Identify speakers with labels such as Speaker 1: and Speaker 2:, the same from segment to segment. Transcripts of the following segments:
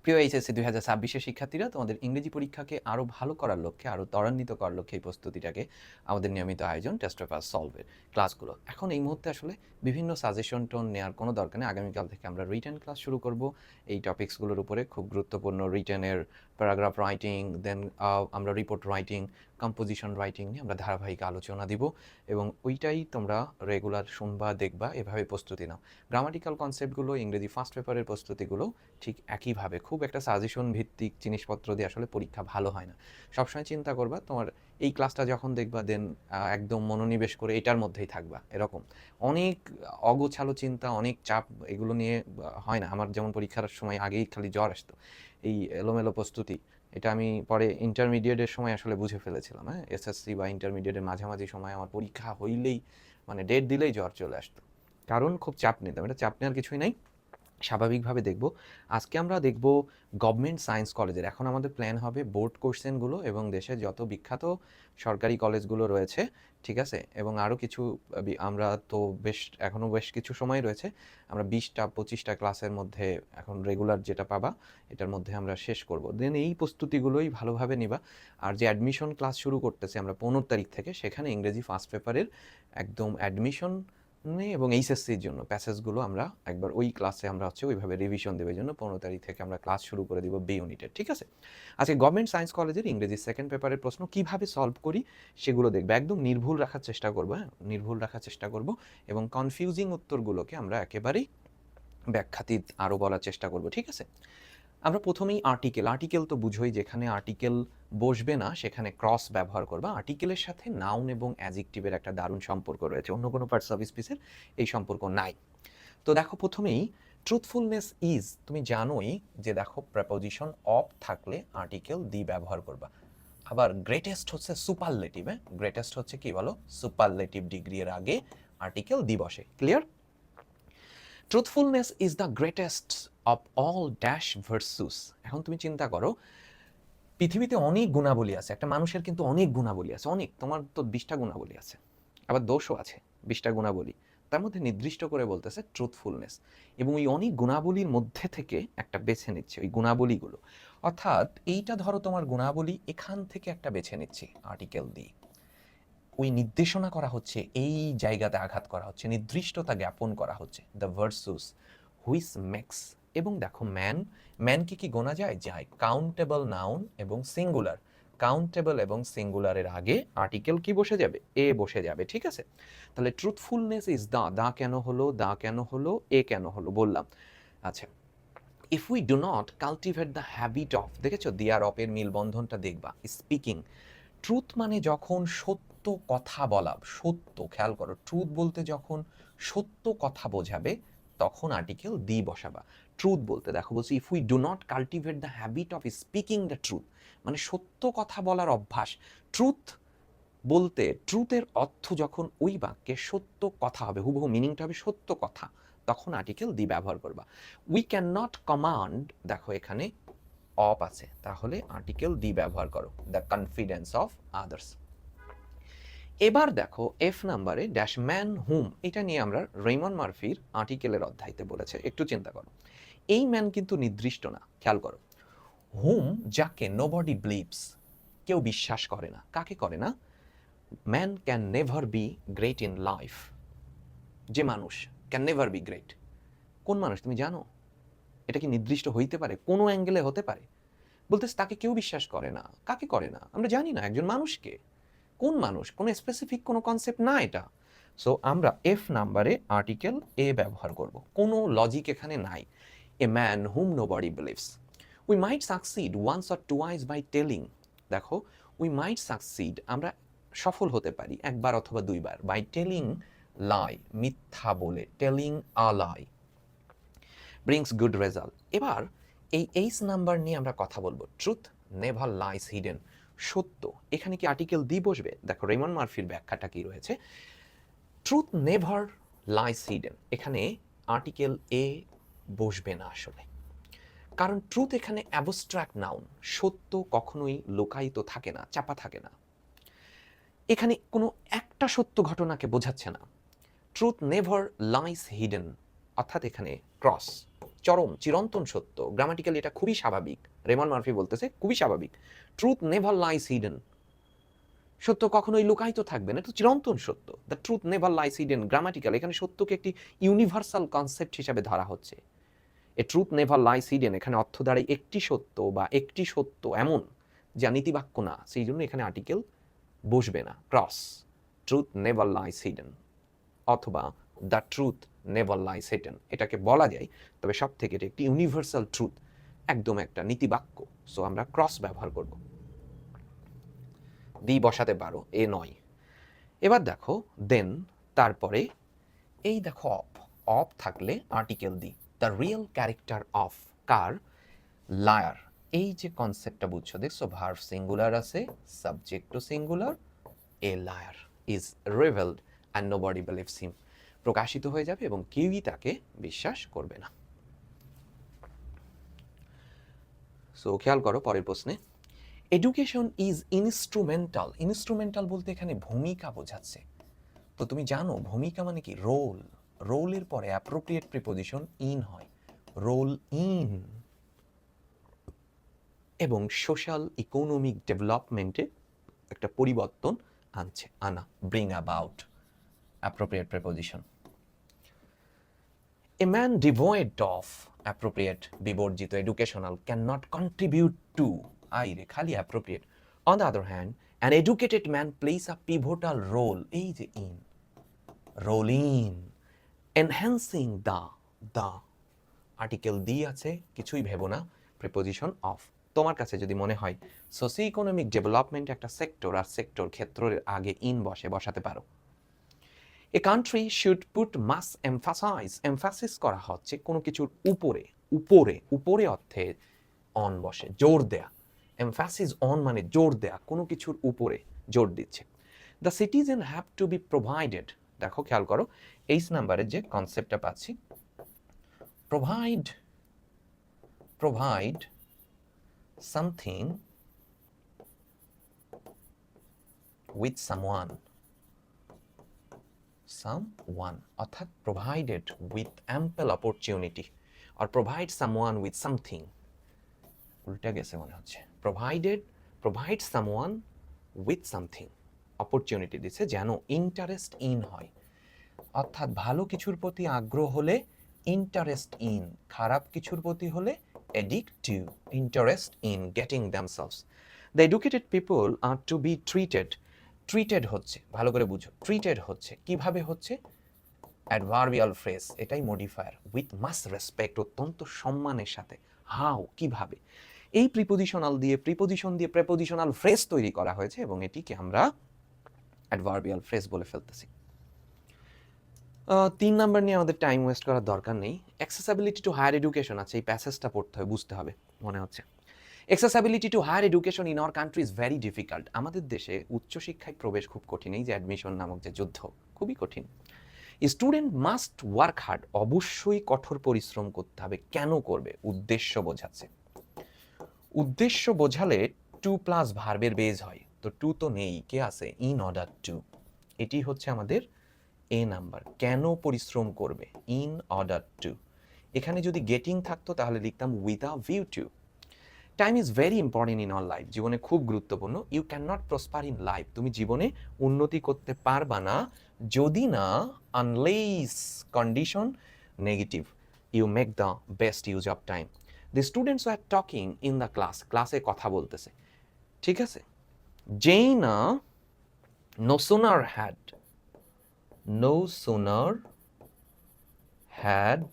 Speaker 1: প্রিয় এইচএসসি 2026 শিক্ষার্থীরা, তোমাদের ইংরেজি পরীক্ষাকে আরও ভালো করার লক্ষ্যে, আরও ত্বরান্বিত করার লক্ষ্যে এই প্রস্তুতিটাকে আমাদের নিয়মিত আয়োজন টেস্ট পেপার সলভের ক্লাসগুলো। এখন এই মুহূর্তে আসলে বিভিন্ন সাজেশন টোন নেওয়ার কোনো দরকার নেই। আগামীকাল থেকে আমরা রিটেন ক্লাস শুরু করব এই টপিকসগুলোর উপরে। খুব গুরুত্বপূর্ণ রিটেনের প্যারাগ্রাফ রাইটিং, দেন আমরা রিপোর্ট রাইটিং, কম্পোজিশন রাইটিং নিয়ে আমরা ধারাবাহিক আলোচনা দিব এবং ওইটাই তোমরা রেগুলার শুনবা, দেখবা, এভাবে প্রস্তুতি নাও। গ্রামাটিক্যাল কনসেপ্টগুলো, ইংরেজি ফার্স্ট পেপারের প্রস্তুতিগুলো ঠিক একইভাবে খুব একটা সাজেশন ভিত্তিক জিনিসপত্র দিয়ে আসলে পরীক্ষা ভালো হয় না। সবসময় চিন্তা করবা তোমার এই ক্লাসটা যখন দেখবা দেন একদম মনোনিবেশ করে এটার মধ্যেই থাকবা, এরকম অনেক অগোছালো চিন্তা, অনেক চাপ এগুলো নিয়ে হয় না। আমার যেমন পরীক্ষার সময় আগেই খালি জ্বর আসতো, এই এলোমেলো প্রস্তুতি, এটা আমি পরে ইন্টারমিডিয়েটের সময় আসলে বুঝে ফেলেছিলাম। হ্যাঁ, এসএসসি বা ইন্টারমিডিয়েটের মাঝামাঝি সময় আমার পরীক্ষা হইলেই মানে ডেট দিলেই জ্বর চলে আসতো, কারণ খুব চাপ নিতাম। এটা চাপ নেওয়ার কিছুই নাই, স্বাভাবিকভাবে দেখব। আজকে আমরা দেখব গভর্নমেন্ট সায়েন্স কলেজের, এখন আমাদের প্ল্যান হবে বোর্ড কোশ্চেনগুলো এবং দেশের যত বিখ্যাত সরকারি কলেজগুলো রয়েছে, ঠিক আছে, এবং আরও কিছু আমরা তো এখনও বেশ কিছু সময় রয়েছে। আমরা 20টা-25টা ক্লাসের মধ্যে এখন রেগুলার যেটা পাবা এটার মধ্যে আমরা শেষ করব। দেন এই প্রস্তুতিগুলোই ভালোভাবে নিবা। আর যে অ্যাডমিশন ক্লাস শুরু করতেছে আমরা 15 তারিখ থেকে, সেখানে ইংরেজি ফার্স্ট পেপারের একদম অ্যাডমিশন এবং এইচএসসির জন্য প্যাসেজগুলো আমরা একবার ওই ক্লাসে আমরা ওইভাবে রিভিশন দেওয়ার জন্য 15 তারিখ থেকে আমরা ক্লাস শুরু করে দিব বি ইউনিটের, ঠিক আছে। আজকে গভর্নমেন্ট সায়েন্স কলেজের ইংরেজি সেকেন্ড পেপারের প্রশ্ন কিভাবে সলভ করি সেগুলো দেখবে। একদম নির্ভুল রাখার চেষ্টা করবো, হ্যাঁ, নির্ভুল রাখার চেষ্টা করব এবং কনফিউজিং উত্তরগুলোকে আমরা একেবারেই ব্যাখ্যাতীত আরও বলার চেষ্টা করব, ঠিক আছে। আমরা প্রথমেই আর্টিকেল তো বুঝোই, যেখানে আর্টিকেল বসবে না সেখানে ক্রস ব্যবহার করবা। আর্টিকেলের সাথে নাউন এবং অ্যাডজেক্টিভের একটা দারুণ সম্পর্ক রয়েছে, অন্য কোনো পার্টস অফ স্পিচের এই সম্পর্ক নাই। তো দেখো, প্রথমেই ট্রুথফুলনেস ইজ, তুমি জানোই যে দেখো প্রেপোজিশন অফ থাকলে আর্টিকেল দি ব্যবহার করবা। আবার গ্রেটেস্ট হচ্ছে সুপারলেটিভ, হ্যাঁ, গ্রেটেস্ট হচ্ছে কি বলো, সুপারলেটিভ ডিগ্রি এর আগে আর্টিকেল দি বসে। Clear? Truthfulness is the greatest of all dash ভার্সুস। এখন তুমি চিন্তা করো, পৃথিবীতে অনেক গুণাবলী আছে, একটা মানুষের কিন্তু অনেক গুণাবলী আছে, অনেক, তোমার তো 20টা গুণাবলী আছে, আবার দোষও আছে 20টা গুণাবলী, তার মধ্যে নির্দিষ্ট করে বলতেছে ট্রুথফুলনেস, এবং ওই অনেক গুণাবলীর মধ্যে থেকে একটা বেছে নিচ্ছে ওই গুণাবলীগুলো। অর্থাৎ এইটা ধরো তোমার গুণাবলী, এখান থেকে একটা বেছে নিচ্ছি আর্টিকেল দিয়ে, ওই নির্দেশনা করা হচ্ছে, এই জায়গাতে আঘাত করা হচ্ছে, নির্দিষ্টতা জ্ঞাপন করা হচ্ছে, দ্য ভার্সুস হুইচ মেক্স। এবং দেখো ম্যানকে কি গোনা যায়? যায়। কাউন্টেবল নাউন এবং সিঙ্গুলার, কাউন্টেবল এবং সিঙ্গুলারের আগে আর্টিকেল কি বসে যাবে? এ বসে যাবে, ঠিক আছে। তাহলে ট্রুথফুলনেস ইজ দা কেন হলো, দা কেন হলো, এ কেন হলো বললাম। আচ্ছা, if we do not cultivate the habit of, দেখেছো দিয়ার অফের মিলবন্ধনটা দেখবা, স্পিকিং। ট্রুথ মানে যখন সত্য কথা বলা, সত্য, খেয়াল করো, ট্রুথ বলতে যখন সত্য কথা বোঝাবে তখন আর্টিকেল দি বসাবা। ট্রুথ বলতে দেখো বলছি, if we do not cultivate the habit of speaking the truth, মানে সত্য কথা বলার অভ্যাস। ট্রুথ বলতে ট্রুথের অর্থ যখন ওই বাক্যে সত্য কথা হবে, হুবহু মিনিংটা হবে সত্য কথা, তখন আর্টিকেল দি ব্যবহার করবা। উই ক্যান নট কমান্ড, দেখো এখানে অফ আছে, তাহলে আর্টিকেল দি ব্যবহার করো, দ্য কনফিডেন্স অফ আদার্স। এবার দেখো এফ নাম্বারে ড্যাশ ম্যান হুম, এটা নিয়ে আমরা রেইমন মার্ফির আর্টিকেলের অধ্যায়তে বলেছে, একটু চিন্তা করো। এই ম্যান কিন্তু নির্দিষ্ট না, খেয়াল করো। হুম, যাকে নোবডি বিলিভস, কেউ বিশ্বাস করে না, কাকে করে না? Man can never be great in life, যে মানুষ ক্যান নেভার বি গ্রেট, কোন মানুষ তুমি জানো? এটা কি নির্দিষ্ট হইতে পারে? কোনো অ্যাঙ্গেলে হতে পারে? বলতেছে তাকে কেউ বিশ্বাস করে না, কাকে করে না আমরা জানি না, একজন মানুষকে। কোন মানুষ? কোনো স্পেসিফিক কোনো কনসেপ্ট না এটা। সো আমরা এফ নাম্বারে আর্টিকেল এ ব্যবহার করব, কোনো লজিক এখানে নাই। A man whom nobody believes. We might succeed once or twice by telling, দেখো উই মাইট সাকসিড, আমরা সফল হতে পারি একবার অথবা দুইবার, বাই টেলিং লাই, মিথ্যা বলে, টেলিং আ লাই ব্রিংস গুড রেজাল্ট। এবার এই এইচ নাম্বার নিয়ে আমরা কথা বলবো, ট্রুথ নেভার লাইস হিডেন, সত্য, এখানে কি আর্টিকেল দি বসবে? দেখো রেমন মার্ফির ব্যাখ্যাটা কি রয়েছে, ট্রুথ নেভার লাইস হিডেন, এখানে আর্টিকেল এ বসবে না আসলে, কারণ ট্রুথ এখানে অ্যাবস্ট্রাক্ট নাউন, সত্য কখনোই লোকায়িত থাকে না, চাপা থাকে না, এখানে কোনো একটা সত্য ঘটনাকে বোঝাচ্ছে না। ট্রুথ নেভার লাইস হিডেন, অর্থাৎ এখানে ক্রস। চরম চিরন্তন সত্য, গ্রামাটিক্যালি এটা খুবই স্বাভাবিক। রেমন মার্ফি বলতেছে খুবই স্বাভাবিক। ট্রুথ নেভার লাইস হিডেন, সত্য কখনোই লুকায়িত থাকবে না, এটা চিরন্তন সত্য। The truth never lies hidden, grammatical, এখানে সত্যকে একটি ইউনিভার্সাল কনসেপ্ট হিসেবে ধরা হচ্ছে। A truth never lies hidden এখানে অর্থ দাঁড়ায় একটি সত্য বা একটি সত্য এমন যা নীতিবাক্য না, সেই জন্য এখানে আর্টিকেল বসবে না, cross. Truth never lies hidden অথবা the truth never lies hidden, এটাকে বলা যায়, তবে সব থেকে এটা একটি ইউনিভার্সাল ট্রুথ, একদম একটা নীতিবাক্য। সো আমরা ক্রস ব্যবহার করব। দি বসাতে পারো, এ নয়। এবার দেখো দেন, তারপরে এই দেখো অফ, অফ থাকলে article the. The real character of কার, লায়ার, এই যে কনসেপ্টটা বুঝছো, দেখছো ভার্ব সিঙ্গুলার আছে, সাবজেক্টও singular, a liar is revealed and nobody believes him, প্রকাশিত হয়ে যাবে এবং কেউই তাকে বিশ্বাস করবে না। সো খেয়াল করো পরের প্রশ্নে, এডুকেশন ইজ ইনস্ট্রুমেন্টাল। ইনস্ট্রুমেন্টাল বলতে এখানে ভূমিকা বোঝাচ্ছে। তো তুমি জানো ভূমিকা মানে কি, রোল। রোলের পরে অ্যাপ্রোপ্রিয়েট প্রিপোজিশন ইন হয়, রোল ইন, এবং সোশ্যাল ইকোনমিক ডেভেলপমেন্টে একটা পরিবর্তন আনছে, আনা, bring about, appropriate preposition. A man devoid of, appropriate, বিবর্জিত, educational, can not contribute to, আইরে খালি appropriate. On the other hand an educated man plays a pivotal role, এই যে in, role in enhancing the article the আছে, কিছুই ভেবো না, preposition of. তোমার কাছে যদি মনে হয় সোশিও ইকোনমিক ডেভেলপমেন্ট একটা সেক্টর, আর সেক্টর ক্ষেত্রের আগে ইন বসাতে পারো। A country should put mass emphasize, emphasis করা হচ্ছে কোনো কিছুর উপরে, উপরে, উপরে অর্থে অন বসে, জোর দেয়া। এমফাসিস অন মানে জোর দেয়া, কোনো কিছুর উপরে জোর দিচ্ছে। The citizen have to be provided, দেখো খেয়াল করো 8 নাম্বারের যে কনসেপ্টটা পাচ্ছি, provide something with someone, অর্থাৎ provided with ample opportunity or provide someone with something, উল্টা গেছে মনে হচ্ছে, provide someone with something, opportunity দিচ্ছে যেন ইন্টারেস্ট ইন হয়, অর্থাৎ ভালো কিছুর প্রতি আগ্রহ হলে ইন্টারেস্ট ইন, খারাপ কিছুর প্রতি হলে addictive, interest in getting themselves. The educated people are to be treated হচ্ছে, ভালো করে বুঝো, treated হচ্ছে, কিভাবে হচ্ছে, অ্যাডভার্বিয়াল ফ্রেজ, এটাই মডিফায়ার, উইথ মাস রেসপেক্ট, অত্যন্ত সম্মানের সাথে, হাউ, কিভাবে, এই প্রিপোজিশনাল দিয়ে প্রিপোজিশনাল ফ্রেজ তৈরি করা হয়েছে এবং এটিকে আমরা অ্যাডভার্বিয়াল ফ্রেজ বলে ফেলতেছি। 3 নাম্বার নিয়ে আমাদের টাইম ওয়েস্ট করার দরকার নেই। অ্যাক্সেসিবিলিটি টু হায়ার এডুকেশন আছে, এই প্যাসেজটা পড়তে হবে, বুঝতে হবে মনে হচ্ছে। Accessibility to higher education in our country is very difficult. আমাদের দেশে উচ্চশিক্ষায় প্রবেশ খুব কঠিন, এই যে অ্যাডমিশন নামক যে যুদ্ধ, খুবই কঠিন। স্টুডেন্ট মাস্ট ওয়ার্ক হার্ড, অবশ্যই কঠোর পরিশ্রম করতে হবে। কেন করবে, উদ্দেশ্য বোঝাচ্ছে। উদ্দেশ্য বোঝালে টু প্লাস ভার্বের বেজ হয়, তো টু তো নেই, কে আছে, ইন অর্ডার টু, এটি হচ্ছে আমাদের এ নাম্বার। কেন পরিশ্রম করবে, ইন অর্ডার টু। এখানে যদি গেটিং থাকতো তাহলে লিখতাম with a view to. Time is very important in our life, জীবনে খুব গুরুত্বপূর্ণ। You can not prosper in life, তুমি জীবনে উন্নতি করতে পারবা না যদি না, unless condition negative, you make the best use of time. The students are talking in the class, ক্লাসে কথা বলতেছে, ঠিক আছে। জেইনা no sooner had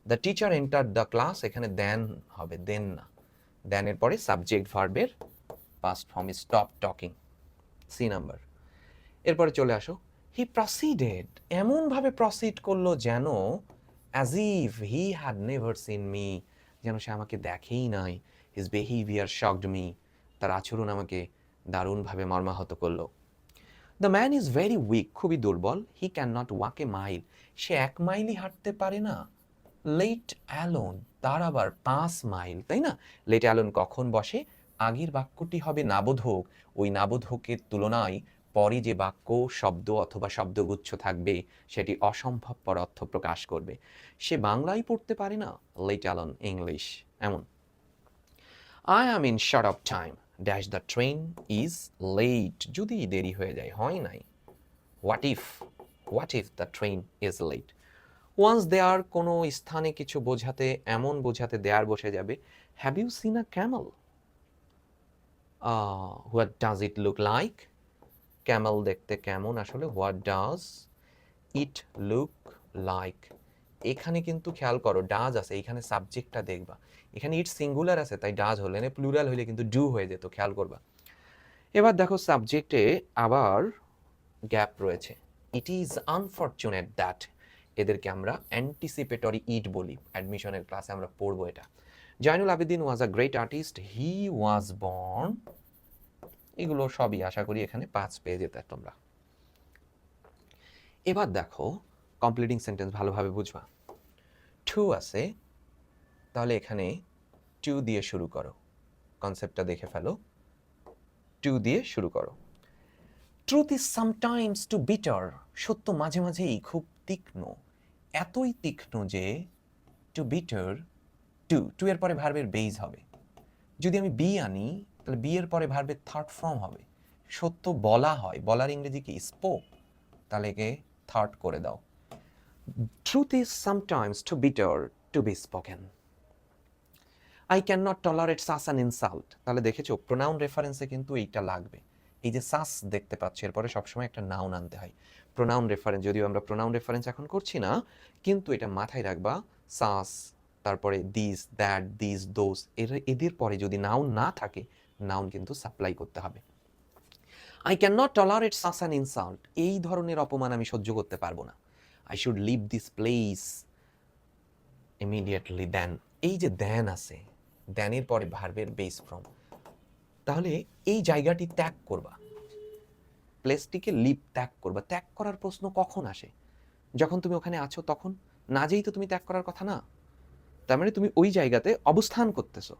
Speaker 1: the teacher entered the class, এখানে দেন হবে, দেন না, দেনের পরে সাবজেক্ট ভার্বের past form stop talking, C number. এরপরে চলে আসো, হি প্রসিডেড, এমনভাবে প্রসিড করলো যেন as if he had never seen me, যেন সে আমাকে দেখেই নাই। হিজ বিহেভিয়ার শকড মি, তার আচরণ আমাকে দারুণভাবে মর্মাহত করলো। The man is very weak, খুবই দুর্বল। He can not walk a mile, সে 1 মাইলই হাঁটতে পারে না। লেট অ্যালোন, তার আবার 5 মাইল, তাই না। লেট অ্যালোন কখন বসে, আগের বাক্যটি হবে নাবোধক, ওই নাবোধকের তুলনায় পরে যে বাক্য শব্দ অথবা শব্দগুচ্ছ থাকবে সেটি অসম্ভবপর অর্থ প্রকাশ করবে। সে বাংলাই পড়তে পারে না, লেট অ্যালোন ইংলিশ। এমন I am in short of time dash the train is late, যদি দেরি হয়ে যায়, হয় নাই। What if the train is late. Once there, কোনো স্থানে কিছু বোঝাতে, এমন বোঝাতে দেয়ার বসে যাবে। Have you seen a camel? What does it look like? Camel দেখতে কেমন আসলে? What does it look like. এখানে কিন্তু খেয়াল করো ডাজ আছে, এখানে সাবজেক্টটা দেখবা। এখানে ইট সিঙ্গুলার আছে তাই ডাজ হলে না, প্লুরাল হলে কিন্তু ডু হয়ে যেত, খেয়াল করবা। এবার দেখো সাবজেক্টে আবার গ্যাপ রয়েছে। ইট ইজ আনফরচুনেট দ্যাট, এদেরকে আমরা অ্যান্টিসিপেটরি ইট বলি, অ্যাডমিশনের ক্লাসে আমরা পড়বো এটা। Zainul Abedin was a great artist, he was born. এগুলো সবই আশা করি এখানে 5 পেয়ে যেতে তোমরা। এবার দেখো কমপ্লিটিং সেন্টেন্স ভালোভাবে বুঝবা। টু আছে, তাহলে এখানে টু দিয়ে শুরু করো, কনসেপ্টটা দেখে ফেলো। টু দিয়ে শুরু করো। Truth is sometimes too bitter, সত্য মাঝে মাঝেই খুব তীক্ষ্ণ, এতই তীক্ষ্ণ যে টু বিটার। টু এর পরে ভার্বের বেজ হবে। যদি আমি বি আনি তাহলে বি এর পরে ভার্বের থার্ড ফর্ম হবে। সত্য বলা হয়, বলার ইংরেজি কি? স্পোক, তাহলে একে থার্ড করে দাও। Truth is sometimes too bitter to be spoken. I can not tolerate such an insult, তাহলে দেখেছো প্রোনাউন রেফারেন্সে কিন্তু এইটা লাগবে। এই যে সাস দেখতে পাচ্ছি এরপরে সবসময় একটা নাউন আনতে হয়। প্রোনাউন রেফারেন্স, যদিও আমরা প্রোনাউন রেফারেন্স এখন করছি না, কিন্তু এটা মাথায় রাখবা। সাস, তারপরে দিস, দ্যাট, দিস, দোজ, এদের পরে যদি নাউন না থাকে, নাউন কিন্তু সাপ্লাই করতে হবে। I can not tolerate such an insult, এই ধরনের অপমান আমি সহ্য করতে পারবো না। I should leave this place immediately then, এই যে দেন আছে, দেনের পরে ভার্বের বেস ফর্ম, তাহলে এই জায়গাটি ত্যাগ করবা, প্লেসটিকে লিভ ত্যাগ করবা। ত্যাগ করার প্রশ্ন কখন আসে? যখন তুমি ওখানে আছো তখন, না যেই তো তুমি ত্যাগ করার কথা না। তার মানে তুমি ওই জায়গাতে অবস্থান করতেছো,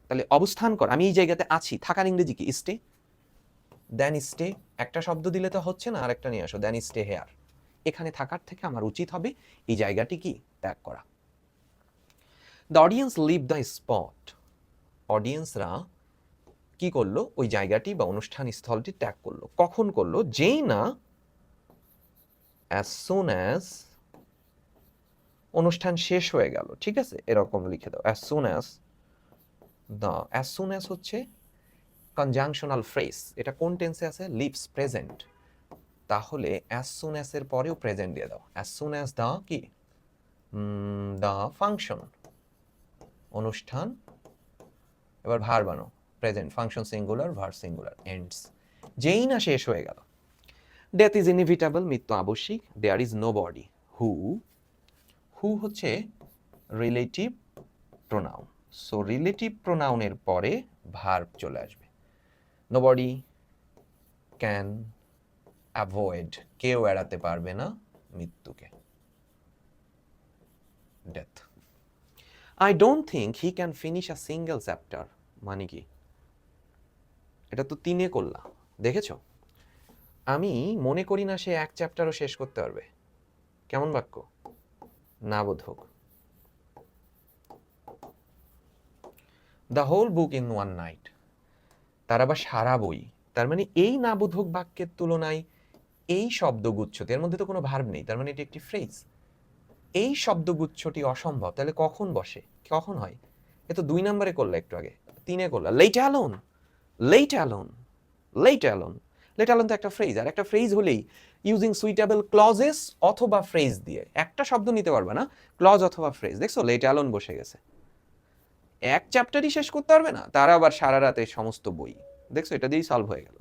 Speaker 1: তাহলে অবস্থান কর, আমি এই জায়গাতে আছি, থাকার ইংরেজি কি? স্টে। দেন স্টে, একটা শব্দ দিলে তো হচ্ছে না, আরেকটা নিয়ে আসো, দেন স্টে হেয়ার। এখানে থাকার থেকে আমার উচিত হবে এই জায়গাটি কি? ত্যাগ করা। The audience leave the spot, অডিয়েন্সরা কি করলো? ওই জায়গাটি বা অনুষ্ঠান স্থলটি ত্যাগ করলো। কখন করলো? যেই না অ্যাজ সুন অ্যাজ অনুষ্ঠান শেষ হয়ে গেল, ঠিক আছে, এরকম লিখে দাও। As soon as, as soon as হচ্ছে কনজাংশনাল ফ্রেজ, এটা কোন টেন্সে আছে? লিভস প্রেজেন্ট, তাহলে অ্যাজ সুন অ্যাজ এর পরেও প্রেজেন্ট দিয়ে দাও। অ্যাজ সুন অ্যাজ দ্য কি? দ্য ফাংশন, অনুষ্ঠান, এবার ভার বানো, প্রেজেন্ট, ফাংশন সিঙ্গুলার, ভার সিঙ্গুলার, এন্ডস, যেই না শেষ হয়ে গেল। ডেথ ইজ ইনএভিটেবল, মৃত্যু আবশ্যিক। দেয়ার ইজ নো বডি হু, হু হচ্ছে রিলেটিভ প্রোনাউন, সো রিলেটিভ প্রোনাউনের পরে ভার্ব চলে আসবে। নোবডি ক্যান অ্যাভয়েড, কেউ এড়াতে পারবে না মৃত্যুকে, death. I don't think he can finish a single chapter, মানে কি? এটা তো 3-এ করলা, দেখেছো? আমি মনে করি না সে এক চ্যাপ্টারও শেষ করতে পারবে। কেমন বাক্য? না বোধক। The whole book in one night, তার আবার সারা বই। তার মানে এই না বোধক বাক্যের তুলনায় এই শব্দগুচ্ছটি, এর মধ্যে তো কোনো ভার্ব নেই, তার মানে এটি একটি ফ্রেজ। এই শব্দগুচ্ছটি অসম্ভব, তাহলে কখন বসে, কখন হয়? এ তো 2 নম্বরে করলা, একটু আগে 3-এ করলা। Let alone, let alone, let alone, let alone তো একটা ফ্রেজ, আর একটা ফ্রেজ হলেই ইউজিং সুইটেবল ক্লজেস অথবা ফ্রেজ দিয়ে, একটা শব্দ নিতে পারবে না, ক্লজ অথবা ফ্রেজ। দেখছো লেট অ্যালোন বসে গেছে। এক চ্যাপ্টারই শেষ করতে পারবে না, তারা আবার সারা রাতে সমস্ত বই। দেখছো, এটা দিয়েই সলভ হয়ে গেল।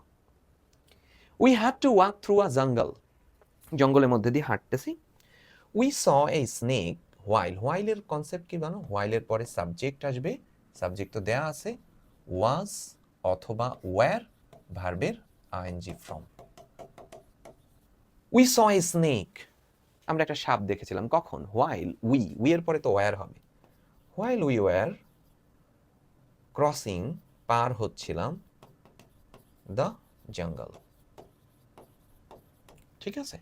Speaker 1: We had to walk through a jungle, জঙ্গলের মধ্যে দিয়ে হাঁটতেছি। We saw a snake while, হোয়াইলের কনসেপ্ট কি জানো? হোয়াইলের পরে সাবজেক্ট আসবে, সাবজেক্ট তো দেয়া আছে, ওয়াজ অথবা ওয়্যার, ভার্বের ING form. We saw a snake, আমরা একটা সাপ দেখেছিলাম, কখন? হোয়াইল উই এর পরে তো ওয়্যার হবে। হোয়াইল উই ওয়্যার ক্রসিং, পার হচ্ছিলাম, দ্য জঙ্গল, ঠিক আছে?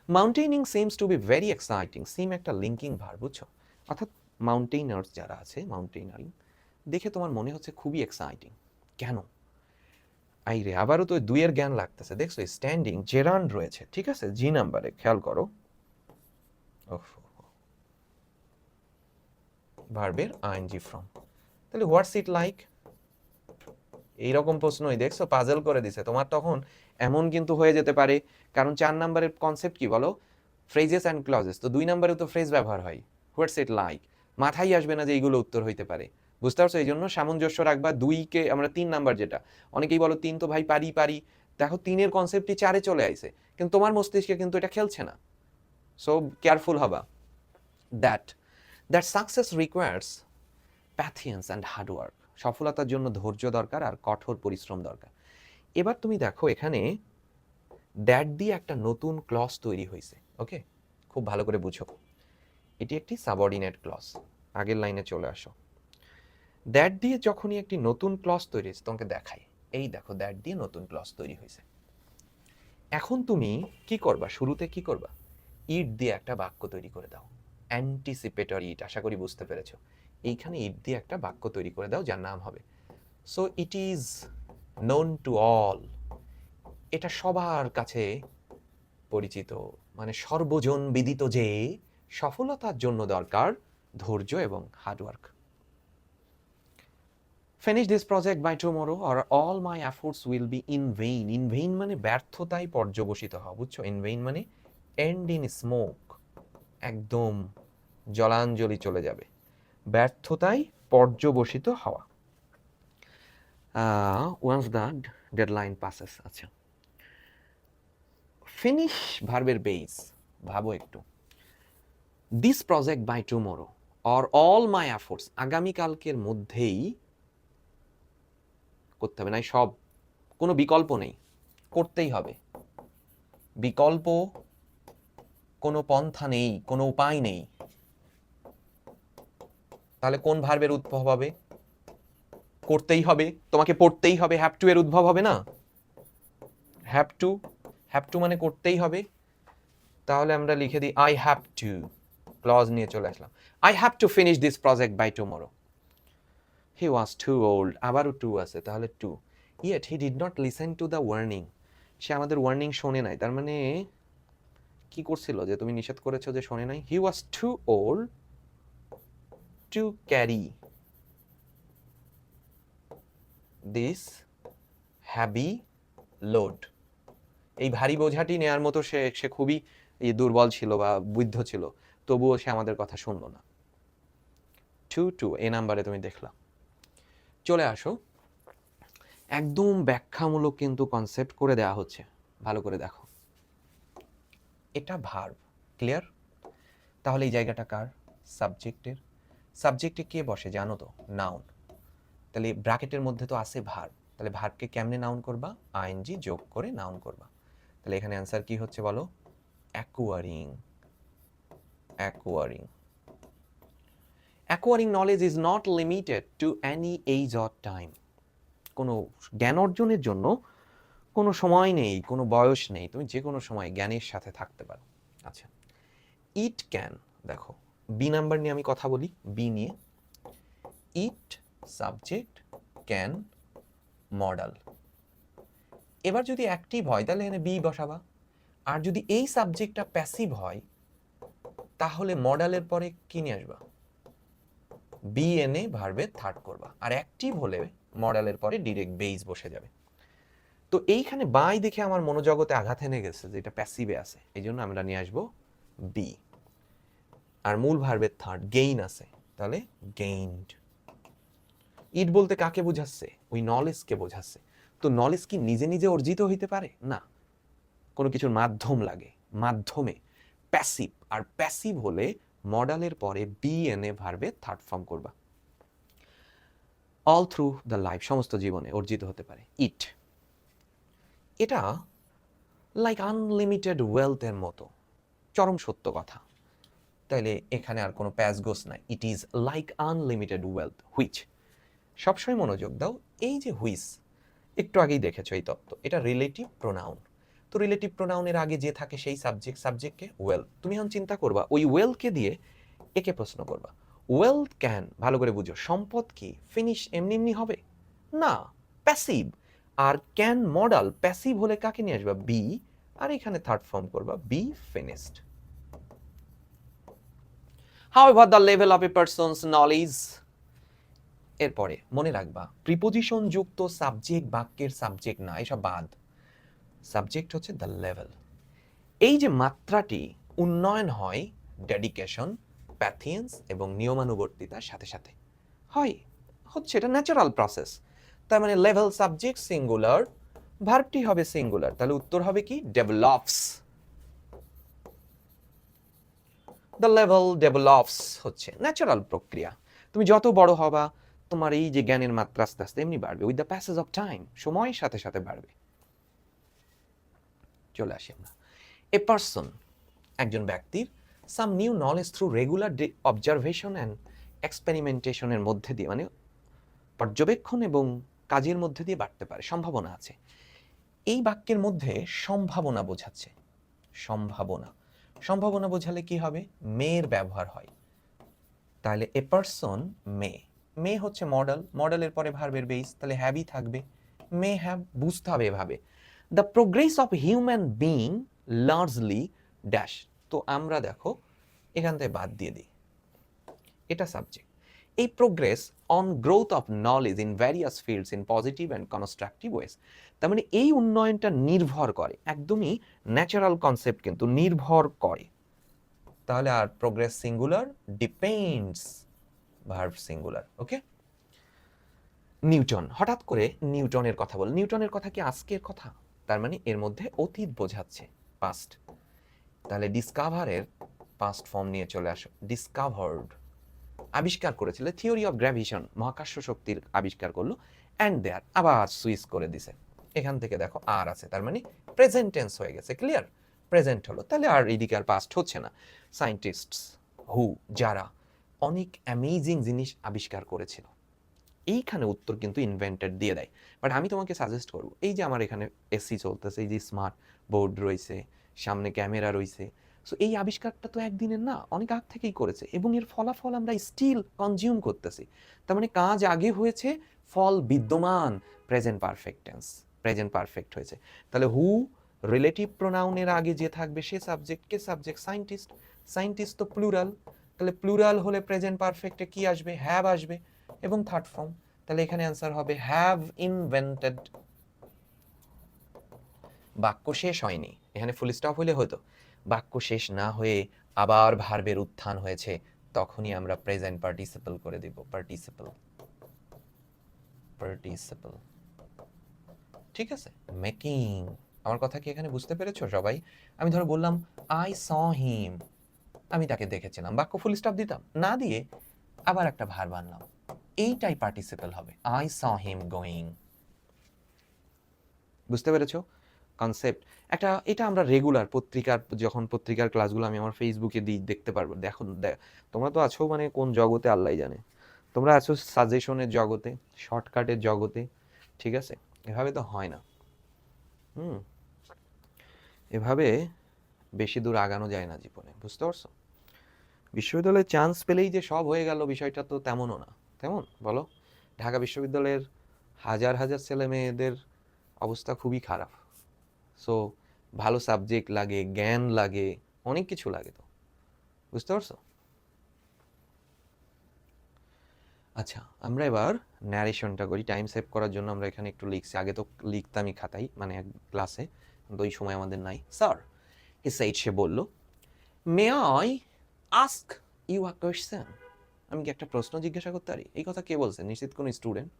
Speaker 1: Mountaineering seems to be very exciting, seem একটা লিঙ্কিং ভার্ব, বুঝছো? অর্থাৎ মাউন্টেইনার্স যারা আছে, মাউন্টেইনারিং দেখে তোমার মনে হচ্ছে খুবই এক্সাইটিং। কেন? আই রে, আবারও তো দুইয়ের জ্ঞান লাগতেছে। দেখছো স্ট্যান্ডিং জেরান্ড রয়েছে, ঠিক আছে, জি নাম্বারে, খেয়াল করো। ভার্বের আইএনজি ফর্ম। তাহলে হোয়াটস ইট লাইক, এইরকম প্রশ্নই দেখছো পাজল করে দিছে তোমার। তখন এমন কিন্তু হয়ে যেতে পারে, কারণ 4 নাম্বারের কনসেপ্ট কি বলো, ফ্রেজেস অ্যান্ড ক্লজেস। তো 2 নাম্বারেও তো ফ্রেজ ব্যবহার হয়। হোয়াটস ইট লাইক, মাথায় আসবে না যে এইগুলো উত্তর হইতে পারে, বুঝতে পারছো? এই জন্য সামঞ্জস্য রাখবা। 2কে আমরা 3 নাম্বার, যেটা অনেকেই বলো 3 তো ভাই পারি পারি, দেখো 3-এর কনসেপ্টটি 4-এ চলে আইছে, কিন্তু তোমার মস্তিষ্কে কিন্তু এটা খেলছে না। সো কেয়ারফুল হবা। That that success requires patience and hard work, সফলতার জন্য ধৈর্য দরকার আর কঠোর পরিশ্রম দরকার। এবার তুমি দেখো এখানে দ্যাট দিয়ে একটা নতুন ক্লজ তৈরি হয়েছে। ওকে, খুব ভালো করে বুঝো, এটি একটি সাবঅর্ডিনেট ক্লজ। আগের লাইনে চলে আসো। দ্যাট দিয়ে যখনই একটি নতুন ক্লজ তৈরি হয়েছে, তোমাকে দেখাই, এই দেখো দ্যাট দিয়ে নতুন ক্লজ তৈরি হয়েছে। এখন তুমি কি করবা? শুরুতে কি করবা? ইট দিয়ে একটা বাক্য তৈরি করে দাও, অ্যান্টিসিপেটরি ইট। আশা করি বুঝতে পেরেছো। এইখানে ইট দিয়ে একটা বাক্য তৈরি করে দাও যার নাম হবে so it is known to all, এটা সবার কাছে পরিচিত, মানে সর্বজন বিদিত যে সফলতার জন্য দরকার ধৈর্য এবং hard work. Finish this project by tomorrow or all my efforts will be in vain. In vain মানে ব্যর্থতায় পর্যবসিত হওয়া, বুঝছো? ইন ভেইন মানে এন্ড ইন স্মোক, একদম জলাঞ্জলি চলে যাবে, ব্যর্থতায় পর্যবসিত হওয়া। Once the deadline passes. আচ্ছা, ফিনিশ ভার্বের বেস, ভাবো একটু। This project by tomorrow or all my efforts, আগামীকালকের মধ্যেই করতে হবে, নাই সব, কোনো বিকল্প নেই, করতেই হবে। বিকল্প কোনো পন্থা নেই, কোনো উপায় নেই। তাহলে কোন ভার্বের উদ্ভব হবে? করতেই হবে, তোমাকে পড়তেই হবে, হ্যাভ টু এর উদ্ভব হবে না? হ্যাভ টু, হ্যাভ টু মানে করতেই হবে। তাহলে আমরা লিখে দিই আই হ্যাভ টু, ক্লজ নিয়ে চলে আসলাম। I have to finish this project by tomorrow. He was too old, আবারও টু আছে, তাহলে to. Yet he did not listen to the warning, সে আমাদের ওয়ার্নিং শোনে নাই। তার মানে কি করছিল যে তুমি নিষেধ করেছো যে শোনে নাই? He was too old to carry this heavy load, এই ভারী বোঝাটি নেয়ার মতো সে খুবই দুর্বল ছিল বা বৃদ্ধ ছিল, তবুও সে আমাদের কথা শুনলো না। টু টু এ নাম্বারে তুমি দেখলাম। চলে আসো, একদম ব্যাখ্যামূলক কিন্তু কনসেপ্ট করে দেওয়া হচ্ছে, ভালো করে দেখো। এটা ভার্ব, ক্লিয়ার? তাহলে এই জায়গাটা কার? সাবজেক্টের। সাবজেক্টে কে বসে জানো তো? নাউন। তাহলে ব্র্যাকেটের মধ্যে তো আছে ভার্ব, তাহলে ভার্বকে কেমনে নাউন করবা? আইএনজি যোগ করে নাউন করবা। তাহলে এখানে অ্যান্সার কি হচ্ছে বলো? Acquiring. Acquiring. Acquiring knowledge is not limited to any age or time. কোনো জ্ঞান অর্জনের জন্য কোনো সময় নেই, কোনো বয়স নেই, তুমি যে কোনো সময় জ্ঞানের সাথে থাকতে পারো। আচ্ছা, ইট ক্যান, দেখো বি নাম্বার নিয়ে আমি কথা বলি, বি নিয়ে। It subject, can modal. এবার যদি অ্যাক্টিভ হয় তাহলে এখানে বি বসাবা, আর যদি এই সাবজেক্টটা প্যাসিভ হয় তাহলে মডালের পরে কি নিয়ে আসবা? বি এনে ভার্বের থার্ড করবা, আর অ্যাক্টিভ হলে মডালের পরে ডিরেক্ট বেইস বসে যাবে। তো এইখানে বাই দেখে আমার মনোজগতে আঘাত এনে গেছে যে এটা প্যাসিভে আছে, এই জন্য আমরা নিয়ে আসবো বি। আর মূল ভার্বের থার্ড গেইন আছে, তাহলে গেইনড। ইট বলতে কাকে বোঝাচ্ছে? ওই নলেজকে বোঝাচ্ছে। তো নলেজ কি নিজে নিজে অর্জিত হইতে পারে না, কোনো কিছুর মাধ্যম লাগে, মাধ্যমে। প্যাসিভ, আর প্যাসিভ হলে মডালের পরে বি এনে ভার্বে থার্ড ফর্ম করবা। অল থ্রু দ্য লাইফ, সমস্ত জীবনে অর্জিত হতে পারে। ইট, এটা লাইক আনলিমিটেড ওয়েলথের মতো, চরম সত্য কথা। তাইলে এখানে আর কোনো প্যাসগোস নাই, it is like unlimited wealth which. সবসময় মনোযোগ দাও, এই যে হুইচ একটু আগেই দেখেছো এই তত্ত্ব, এটা রিলেটিভ প্রোনাউন, তো রিলেটিভ প্রোনাউনের আগে যে থাকে সেই সাবজেক্টকে ওয়েল। তুমি এখন চিন্তা করবা ওই ওয়েলকে দিয়ে একে প্রশ্ন করবা, ওয়েলথ ক্যান, ভালো করে বুঝো, সম্পদ কি ফিনিশ এমনি এমনি হবে না, প্যাসিভ। আর ক্যান মডাল, প্যাসিভ হলে কাকে নিয়ে আসবা, বি, আর এখানে থার্ড ফর্ম করবা be finished. However, the level of a person's knowledge, এরপরে মনে রাখবা প্রিপোজিশন যুক্ত সাবজেক্ট বাক্যের সাবজেক্ট না, এসব বাদ। সাবজেক্ট হচ্ছে দ্য লেভেল। এই যে মাত্রাটি উন্নয়ন হয় ডেডিকেশন, প্যাথিয়েন্স এবং নিয়মানুবর্তিতার সাথে সাথে হয়, হচ্ছে এটা ন্যাচারাল প্রসেস। তার মানে লেভেল সাবজেক্ট সিঙ্গুলার, ভার্বটি হবে সিঙ্গুলার, তাহলে উত্তর হবে কি ডেভেলপস। দ্য লেভেল ডেভেলপস হচ্ছে ন্যাচারাল প্রক্রিয়া। তুমি যত বড় হবা তোমার এই যে জ্ঞানের মাত্রা আস্তে আস্তে এমনি বাড়বে, with the passage of time, সময়ের সাথে সাথে বাড়বে। চলে আসি আমরা, এ পারসন, একজন ব্যক্তির, some new knowledge through regular observation and এক্সপেরিমেন্টেশনের মধ্যে দিয়ে, মানে পর্যবেক্ষণ এবং কাজের মধ্যে দিয়ে বাড়তে পারে, সম্ভাবনা আছে। এই বাক্যের মধ্যে সম্ভাবনা বোঝাচ্ছে, সম্ভাবনা। সম্ভাবনা বোঝালে কি হবে, মেয়ের ব্যবহার হয়, তাহলে এ পারসন মে, মে হচ্ছে মডেল, মডেলের পরে ভার্বের বেস, তাহলে হ্যাভই থাকবে, মে হ্যাভ। বুঝতে হবে এভাবে, the progress of human being largely dash. তো আমরা দেখো এখান থেকে বাদ দিয়ে দিই, এটা সাবজেক্ট। এই progress on growth of knowledge in various fields in positive and constructive ways. তার মানে এই উন্নয়নটা নির্ভর করে, একদমই ন্যাচারাল কনসেপ্ট কিন্তু নির্ভর করে। তাহলে আর progress singular, depends verb singular. Okay, Newton, হঠাৎ করে নিউটনের কথা বল, নিউটনের কথা কি আজকের কথা, তার মানে এর মধ্যে অতীত বোঝাচ্ছে, পাস্ট। তাহলে ডিসকভারের পাস্ট ফর্ম নিয়ে চলে আসো, ডিসকভার্ড। আবিষ্কার করেছিল, থিওরি অফ গ্র্যাভিটেশন, মহাকর্ষ শক্তির আবিষ্কার করলো, অ্যান্ড দেয়ার, আবার সুইচ করে দিছে। এখান থেকে দেখো আর আছে, তার মানে প্রেজেন্ট টেন্স হয়ে গেছে, ক্লিয়ার, প্রেজেন্ট হলো, তাহলে আর এদিকে আর পাস্ট হচ্ছে না। সায়েন্টিস্টস, হু, যারা অনেক অ্যামেজিং জিনিস আবিষ্কার করেছিল, এইখানে উত্তর কিন্তু ইনভেন্টেড দিয়ে দেয়। বাট আমি তোমাকে সাজেস্ট করব, এই যে আমার এখানে এসি চলতেছে, এই যে স্মার্ট বোর্ড রয়েছে, সামনে ক্যামেরা রয়েছে, সো এই আবিষ্কারটা তো একদিনের না, অনেক আগ থেকেই করেছে, এবং এর ফলাফল আমরা স্টিল কনজিউম করতেছি। তার মানে কাজ আগে হয়েছে, ফল বিদ্যমান, present perfect tense, present perfect হয়েছে। তাহলে হু রিলেটিভ প্রোনাউনের আগে যে থাকবে সে সাবজেক্ট, কে সাবজেক্ট, সায়েন্টিস্ট, সায়েন্টিস্ট তো প্লুরাল, তাহলে প্লুরাল হলে প্রেজেন্ট পারফেক্টে কি আসবে, হ্যাভ আসবে, এবং থার্ড ফর্ম, তাহলে এখানে অ্যান্সার হবে হ্যাভ ইনভেন্টেড। বাক্য শেষ হয়নি, এখানে ফুল স্টপ হলে হতো, বাক্য শেষ না হয়ে আবার ভার্বের উত্থান হয়েছে, তখনই আমরা প্রেজেন্ট পার্টিসিপল করে দিব, পার্টিসিপল, পার্টিসিপল। ঠিক আছে, মেকিং। আমার কথা কি এখানে বুঝতে পেরেছো সবাই? আমি ধরো বললাম আই স হিম, আমি তাকে দেখেছিলাম, বাক্য ফুল স্টপ দিতাম, না দিয়ে আবার একটা ভার্ব আনলাম, এইটাই পার্টিসিপল হবে, আই স হিম গোয়িং। বুঝতে পেরেছো কনসেপ্ট? একটা, এটা আমরা রেগুলার পত্রিকার, যখন পত্রিকার ক্লাসগুলো আমি আমার ফেসবুকে দিই, দেখতে পারবো। দেখো তোমরা তো আছো মানে কোন জগতে আল্লাহ জানে, তোমরা আছো সাজেশনের জগতে, শর্টকাটের জগতে, ঠিক আছে? এভাবে তো হয় না, এভাবে বেশি দূর আগানো যায় না জীবনে, বুঝতে পারছো? বিশ্ববিদ্যালয়ে চান্স পেলেই যে সব হয়ে গেল বিষয়টা তো তেমনও না, তেমন বলো? ঢাকা বিশ্ববিদ্যালয়ের হাজার হাজার ছেলে মেয়েদের অবস্থা খুবই খারাপ। সো ভালো সাবজেক্ট লাগে, জ্ঞান লাগে, অনেক কিছু লাগে, তো বুঝতে পারছো? আচ্ছা, আমরা এবার ন্যারেশনটা করি, টাইম সেভ করার জন্য আমরা এখানে একটু লিখছি, আগে তো লিখতামই খাতাই, মানে এক ক্লাসে, কিন্তু ওই সময় আমাদের নাই। স্যার এসএইচ সে বলল, may I ask you a question, আমি কি একটা প্রশ্ন জিজ্ঞাসা করতে পারি? এই কথা কে বলছে? নিশ্চিত কোনো স্টুডেন্ট,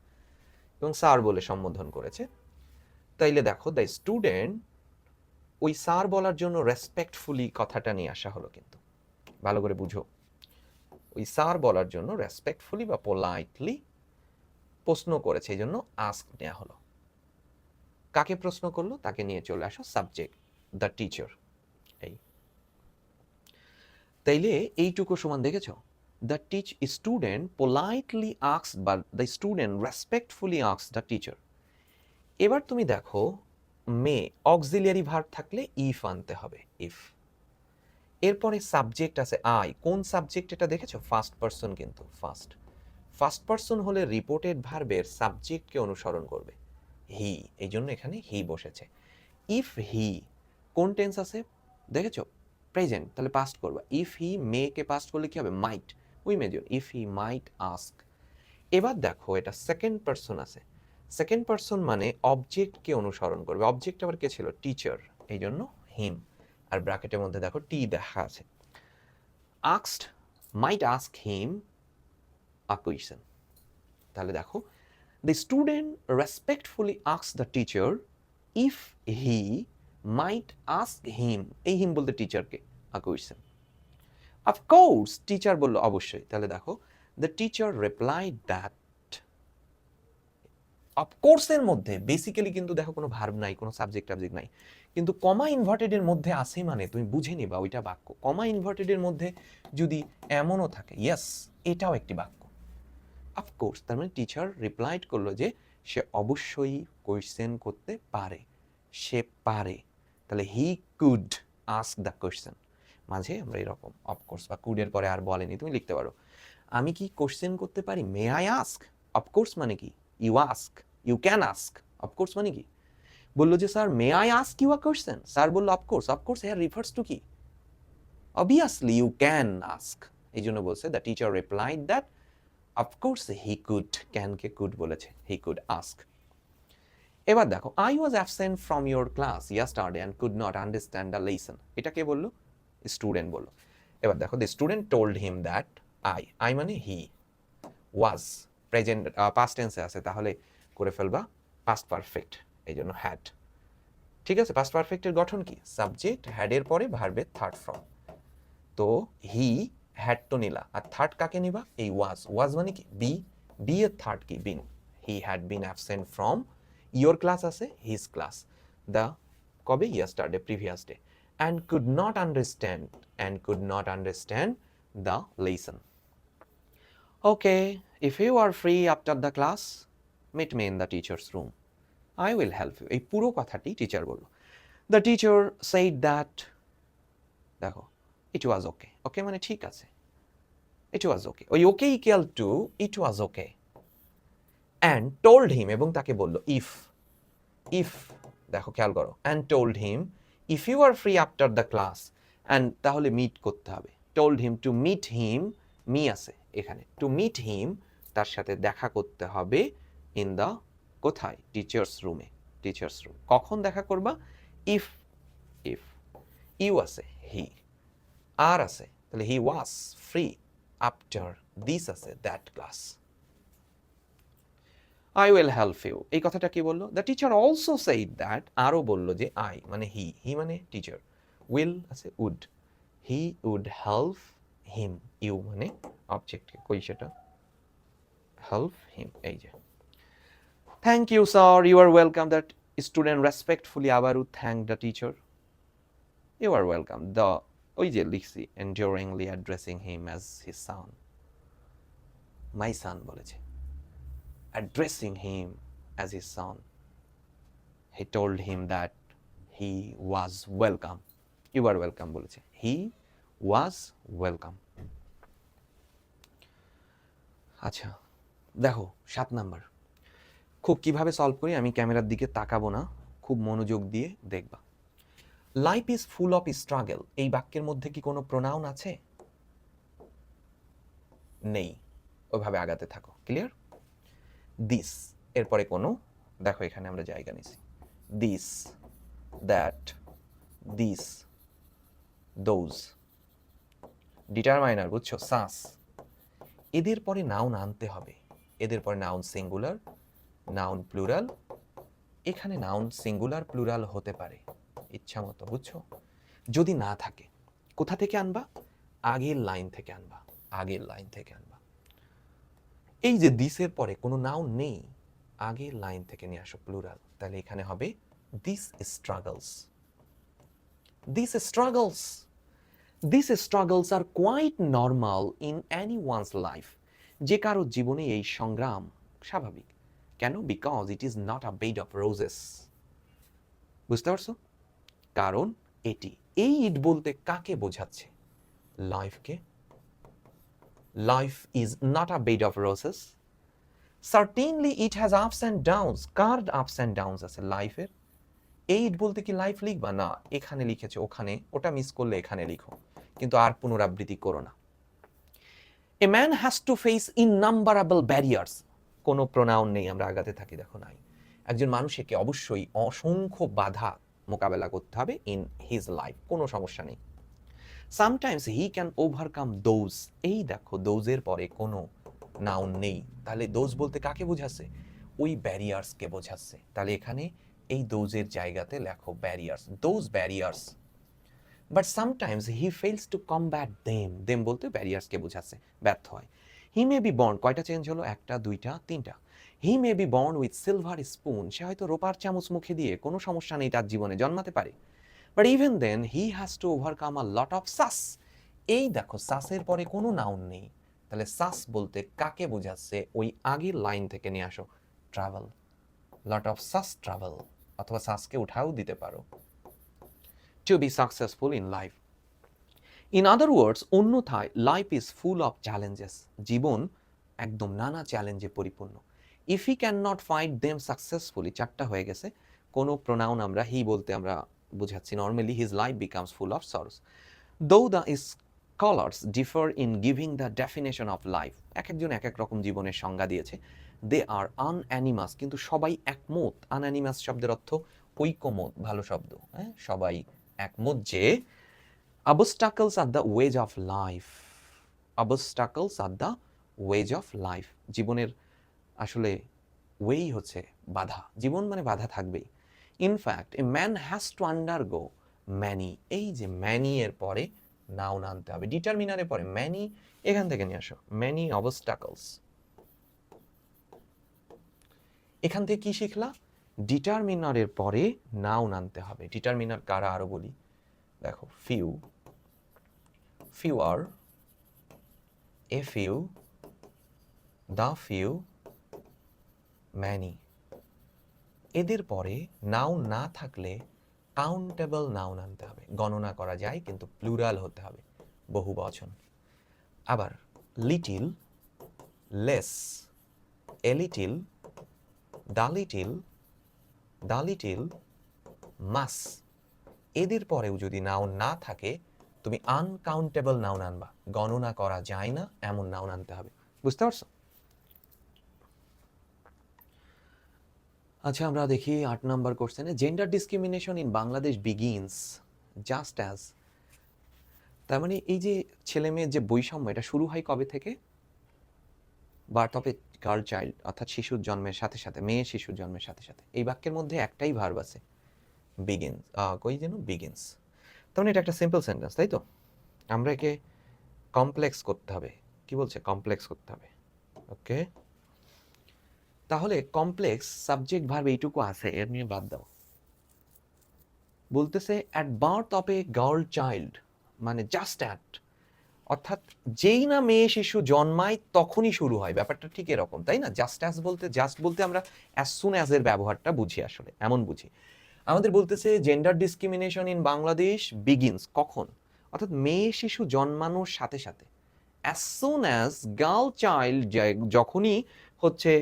Speaker 1: এবং স্যার বলে সম্বোধন করেছে। তাইলে দেখো দ্য স্টুডেন্ট, ওই স্যার বলার জন্য রেসপেক্টফুলি কথাটা নিয়ে আসা হলো, কিন্তু ভালো করে বুঝো, ওই স্যার বলার জন্য রেসপেক্টফুলি বা পোলাইটলি প্রশ্ন করেছে, এই জন্য আস্ক নেওয়া হলো। কাকে প্রশ্ন করলো? তাকে নিয়ে চলে আসো, সাবজেক্ট দ্য টিচার। এই তাইলে এইটুকু সমান দেখেছো, দ্য স্টুডেন্ট পোলাইটলি আস্কড, বা the student respectfully asked the teacher. এবার তুমি দেখো মে অক্সিলিয়ারি ভার্ব থাকলে ইফ আনতে হবে, ইফ। এরপরে সাবজেক্ট আছে আই, কোন সাবজেক্ট এটা দেখেছো? ফার্স্ট পারসন, কিন্তু ফার্স্ট পারসন হলে রিপোর্টেড ভার্বের সাবজেক্টকে অনুসরণ করবে, হি, এই জন্য এখানে হি বসেছে। ইফ হি কোন টেন্স আছে দেখেছো? প্রেজেন্ট, তাহলে পাস্ট করবা। If he May K past করলে কি হবে? Might, we imagine if he might ask. এবার দেখো এটা সেকেন্ড পারসন আছে, সেকেন্ড পারসন মানে অবজেক্টকে অনুসরণ করবে। অবজেক্ট আবার কে ছিল? টিচার, এই জন্য হিম। আর ব্র্যাকেটের মধ্যে দেখো টি দেখা আছে। Asked, might ask him a question. তাহলে দেখো the student respectfully asks the teacher if he might ask him, এই হিম বলতে টিচারকে, a question. Of course, teacher বলল অবশ্যই। তাহলে দেখো the teacher replied that, of course এর মধ্যে বেসিক্যালি কিন্তু দেখো কোনো ভার্ব নাই, কোনো সাবজেক্ট টাবজেক্ট নাই, কিন্তু কমা ইনভার্টেড এর মধ্যে আছে মানে তুমি বুঝে নিবা ওইটা বাক্য। কমা ইনভার্টেড এর মধ্যে যদি এমনও থাকে, ইয়েস, এটাও একটি বাক্য। অফকোর্স, তার মানে টিচার রিপ্লাইড করলো যে সে অবশ্যই কোয়েশ্চেন করতে পারে, সে পারে। তাহলে he could ask the question. মাঝে আমরা এরকম অফকোর্স বা কুডের পরে আর বলেনি, তুমি লিখতে পারো আমি কি কোয়েশ্চেন করতে পারি? মে আই আস্ক। অফকোর্স মানে কি? You ask, you can ask. Of course মানে কি? বললো যে sir may I ask you a question, sir বললো of course. Of course here refers to কি? Obviously you can ask. এই জন্য বলছে the teacher replied that of course he could, ক্যানকে কুড বলেছে, he could ask। এবার দেখো I was absent from your class yesterday and could not understand the lesson, এটা কে বললো? স্টুডেন্ট বললো। এবার দেখো the student told him that I মানে he, was প্রেজেন্ট পাস্ট টেন্সে আছে, তাহলে করে ফেলবা পাস্ট পারফেক্ট, এই জন্য হ্যাড। ঠিক আছে, পাস্ট পারফেক্টের গঠন কি? সাবজেক্ট হ্যাডের পরে ভার্বের থার্ড ফর্ম। তো হি হ্যাড তো নিলা, আর থার্ড কাকে নিবা? এই ওয়াজ মানে কি? বি এর থার্ড কি? Been. He had been absent from your class আছে হিজ ক্লাস, দ্য কবে? Yesterday, previous day. And could not understand the lesson. Okay, if you are free after the class meet me in the teacher's room, I will help you. এই পুরো কথাটি teacher বলল। The teacher said that, দেখো ইট was ওকে, ওকে মানে ঠিক আছে, ইট was okay, ওই okay equal to it was okay. And told him, এবং তাকে বলল ইফ, দেখো খেয়াল করো, and told him if you are free after the class, and তাহলে মিট করতে হবে। Told him to meet him, me আছে এখানে, টু মিট হিম তার সাথে দেখা করতে হবে, ইন দ্য কোথায়? টিচার্স রুমে, টিচার্স রুম। কখন দেখা করবা? ইফ ইউ আছে, হি, আর আছে, তাহলে he was free after this আছে, that class. I will help you, এই কথাটা কি বললো? The teacher also said that, আরও বললো যে আই মানে হি মানে টিচার, উইল আছে would, he would help him, you মানে অবজেক্ট, কই সেটা? হেল্প হিম, এই যে। Thank you sir, you are welcome, that student respectfully আবারও thank the teacher, you are welcome. The, ওই যে লিখছি, এন্ডিউরিংলি addressing him as his son, my son বলেছে, addressing him as his son. He told him that he was welcome. You are welcome বলেছে, he was welcome. আচ্ছা দেখো 7 number, খুব কিভাবে solve করি আমি ক্যামেরার দিকে তাকাবো না, খুব মনোযোগ দিয়ে দেখবা। Life is full of struggle, এই বাক্যের মধ্যে কি কোনো প্রোনাউন আছে? নেই, ওইভাবে আগাতে থাকো, ক্লিয়ার? দিস এরপরে কোনো, দেখো এখানে আমরা জায়গা নিছি, this, that, this, those, determiner, বুঝছো? সাস, এদের পরে নাউন আনতে হবে, এদের পরে নাউন সিঙ্গুলার, নাউন প্লুরাল, এখানে নাউন সিঙ্গুলার প্লুরাল হতে পারে ইচ্ছা মতো, বুঝছো? যদি না থাকে কোথা থেকে আনবা? আগের লাইন থেকে আনবা, আগের লাইন থেকে আনবা। এই যে দিসের পরে কোনো নাউন নেই, আগের লাইন থেকে নিয়ে আসো প্লুরাল, তাহলে এখানে হবে this struggles, this struggles. These struggles are quite normal in anyone's life. যে কারো জীবনে এই সংগ্রাম স্বাভাবিক। কেন? Because it is not a bed of roses. বুঝতে পারছো? কারণ এটি, এই ইট বলতে কাকে বোঝাচ্ছে? লাইফকে। Life is not a bed of roses, certainly it has ups and downs. কার আপস অ্যান্ড ডাউনস আছে? লাইফের। এই ইট বলতে কি লাইফ লিখবা না, এখানে লিখেছে ওখানে, ওটা মিস করলে এখানে লিখো, কিন্তু আর পুনরাবৃত্তি করো না। A man has to face innumerable barriers, কোনো প্রোনাউন নেই, আমরা আগাতে থাকি, দেখো নাই। একজন মানুষকে অবশ্যই অসংখ্য বাধা মোকাবেলা করতে হবে ইন হিজ লাইফ, কোনো সমস্যা নেই। Sometimes he can overcome those, এই দেখো দোজের পরে কোনো নাউন নেই, তাহলে দোজ বলতে কাকে বোঝাচ্ছে? ওই ব্যারিয়ার্সকে বোঝাচ্ছে। তাহলে এখানে এই দোজের জায়গাতে লেখো barriers, those barriers. But sometimes he fails to combat them বলতে ব্যারিয়ার্সকে বোঝাচ্ছে, ব্যর্থ হয়। হি মে বি বর্ন, কয়টা চেঞ্জ হলো? একটা, দুইটা, তিনটা। He may be born with silver spoon, সে হয়তো রূপার চামচ মুখে দিয়ে, কোনো সমস্যা নেই, তার জীবনে জন্মাতে পারে। But even then he has to overcome a lot of such, এই দেখো সাসের পরে কোনো নাউন নেই, তাহলে সাস বলতে কাকে বোঝাচ্ছে? ওই আগের লাইন থেকে নিয়ে আসো, ট্রাভেল, লট অফ সাস ট্রাভেল, অথবা সাসকে উঠাও দিতে পারো। To be successful in life, in other words, অন্যথায় life is full of challenges, জীবন একদম নানা চ্যালেঞ্জে পরিপূর্ণ। If he can not fight them successfully, চারটা হয়ে গেছে, কোনো প্রোনাউন আমরা হি বলতে আমরা বুঝাচ্ছি normally, his life becomes full of sorrows. Though the scholars differ in giving the definition of life, এক একজন এক এক রকম জীবনের সংজ্ঞা দিয়েছে। দে আর আনঅ্যানিমাস, কিন্তু সবাই একমত। আনঅ্যানিমাস শব্দের অর্থ ঐকমত, ভালো শব্দ, হ্যাঁ, সবাই একমত যে obstacles are the wage of life, obstacles are the wage of life, জীবনের আসলে ওয়েই হচ্ছে বাধা, জীবন মানে বাধা থাকবেই। In fact a man has to undergo many, এই যে ম্যানি এর পরে নাউন আনতে হবে, ডিটারমিনারের পরে ম্যানি, এখান থেকে নিয়ে আসো, ম্যানি অবস্টাকলস। এখান থেকে কি শিখলা? ডিটারমিনারের পরে নাউন আনতে হবে। ডিটারমিনার কারা আরো বলি, দেখো few, fewer, a few, the few, many, এদের পরে নাউন না থাকলে কাউন্টেবল নাউন আনতে হবে, গণনা করা যায় কিন্তু প্লুরাল হতে হবে, বহু বচন। আবার little, less, a little, the little, মাস, এদের পরেও যদি নাউন না থাকে তুমি আনকাউন্টেবল নাউন আনবা, গণনা করা যায় না এমন নাউন আনতে হবে। বুঝতে পারছো? আচ্ছা, আমরা দেখি ৮ নম্বর কোশ্চেনে, gender discrimination in Bangladesh begins just as, তার মানে এই যে ছেলে মেয়ের যে বৈষম্য, এটা শুরু হয় কবে থেকে? Birth of a girl child, অর্থাৎ শিশুর জন্মের সাথে সাথে, মেয়ে শিশুর জন্মের সাথে সাথে। এই বাক্যের মধ্যে একটাই ভার্ব আছে, বিগিনস, কই যেন, বিগিনস। তার মানে এটা একটা সিম্পল সেন্টেন্স, তাই তো? আমরা একে কমপ্লেক্স করতে হবে, কি বলছে? কমপ্লেক্স করতে হবে। ওকে, তাহলে কমপ্লেক্স সাবজেক্ট ভার্ব এইটুকু আছে, এর নিয়ে বাদ দাও। বলতেছে at birth of a girl child, মানে জাস্ট অ্যাট, অর্থাৎ যেই না মেয়ে শিশু জন্মায় তখনই শুরু হয়, ব্যাপারটা ঠিক এরকম, তাই না? জাস্ট অ্যাজ বলতে, জাস্ট বলতে আমরা অ্যাজ সুন অ্যাজ এর ব্যবহারটা বুঝি, আসলে এমন বুঝি। আমাদের বলতেছে gender discrimination in Bangladesh begins, কখন? অর্থাৎ মেয়ে শিশু জন্মানোর সাথে সাথে, as soon as girl child, যখনই হচ্ছে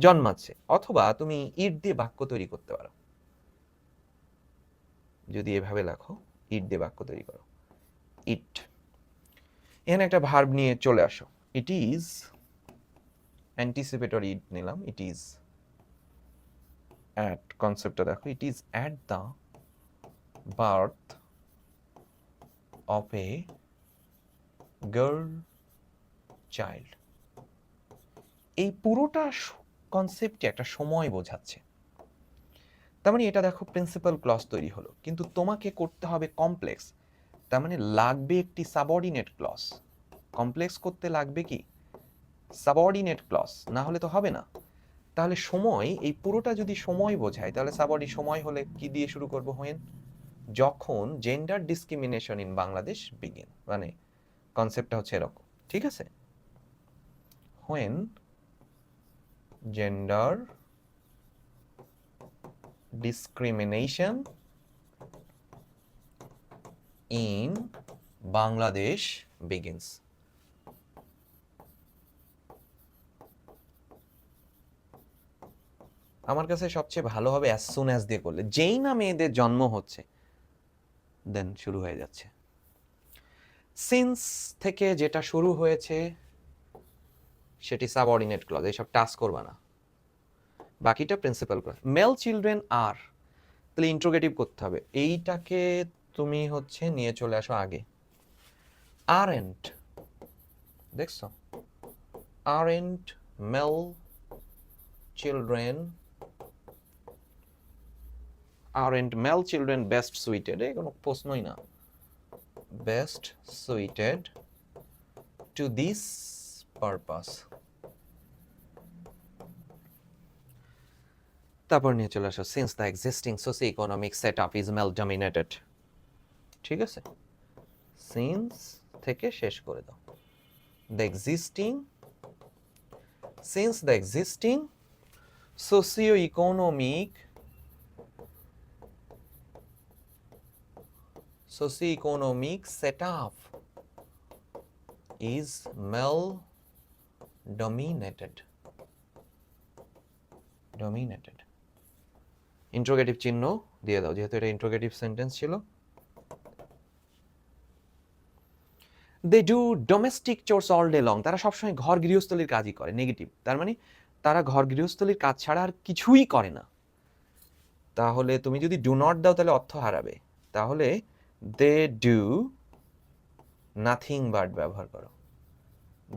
Speaker 1: জন্মাচ্ছে। অথবা তুমি ইট দিয়ে বাক্য তৈরি করতে পারো, যদি এভাবে লেখো, ইট দিয়ে বাক্য তৈরি করো, ইট। এখানে একটা ভার্ব নিয়ে চলে আসো, ইট ইজ, অ্যান্টিসিপেটরি ইট নিলাম, ইট ইজ অ্যাট, কনসেপ্টটা দেখো, it is at the birth of a girl child. এই পুরোটা কনসেপ্টে একটা সময় বোঝাচ্ছে। তার মানে এটা দেখো প্রিন্সিপাল ক্লজ তৈরি হলো, কিন্তু তোমাকে করতে হবে কমপ্লেক্স, তার মানে লাগবে একটি সাবঅর্ডিনেট ক্লজ। কমপ্লেক্স করতে লাগবে কি? সাবঅর্ডিনেট ক্লজ, না হলে তো হবে না। তাহলে সময়, এই পুরোটা যদি সময় বোঝায়, তাহলে সাবঅর্ডি সময় হলে কি দিয়ে শুরু করব? হোয়েন, যখন gender discrimination in Bangladesh begin, মানে কনসেপ্টটা হচ্ছে এরকম, ঠিক আছে? When gender discrimination in Bangladesh begins. আমার কাছে সবচেয়ে ভালো হবে as soon as দিয়ে করলে, যেই না মেয়েদের জন্ম হচ্ছে দেন শুরু হয়ে যাচ্ছে। সিন্স থেকে যেটা শুরু হয়েছে সেটি সাবঅর্ডিনেট ক্লজ, এইসব টাচ করবা না, বাকিটা principal clause. Mail children are, তাহলে ইন্ট্রোগেটিভ করতে হবে, এইটাকে তুমি হচ্ছে নিয়ে চলে আসো আগে। আরেন্ট, দেখছো, aren't male children, aren't male children best suited, এই কোনো প্রশ্নই না, best suited to this purpose. তারপর নিয়ে চলে আসো since the existing socio economic set up is male dominated, ঠিক আছে, সিন্স থেকে শেষ করে দাও। The existing, since the existing socio economic setup is male dominated. Interrogative চিহ্ন দিয়ে দাও, যেহেতু এটা ইন্ট্রোগেটিভ সেন্টেন্স ছিল। They do domestic chores all day long, তারা সবসময় ঘর গৃহস্থলীর কাজই করে, নেগেটিভ, তার মানে তারা ঘর গৃহস্থলীর কাজ ছাড়া আর কিছুই করে না। তাহলে তুমি যদি ডু নট দাও তাহলে অর্থ হারাবে, তাহলে দে ডু নাথিং বাট ব্যবহার করো,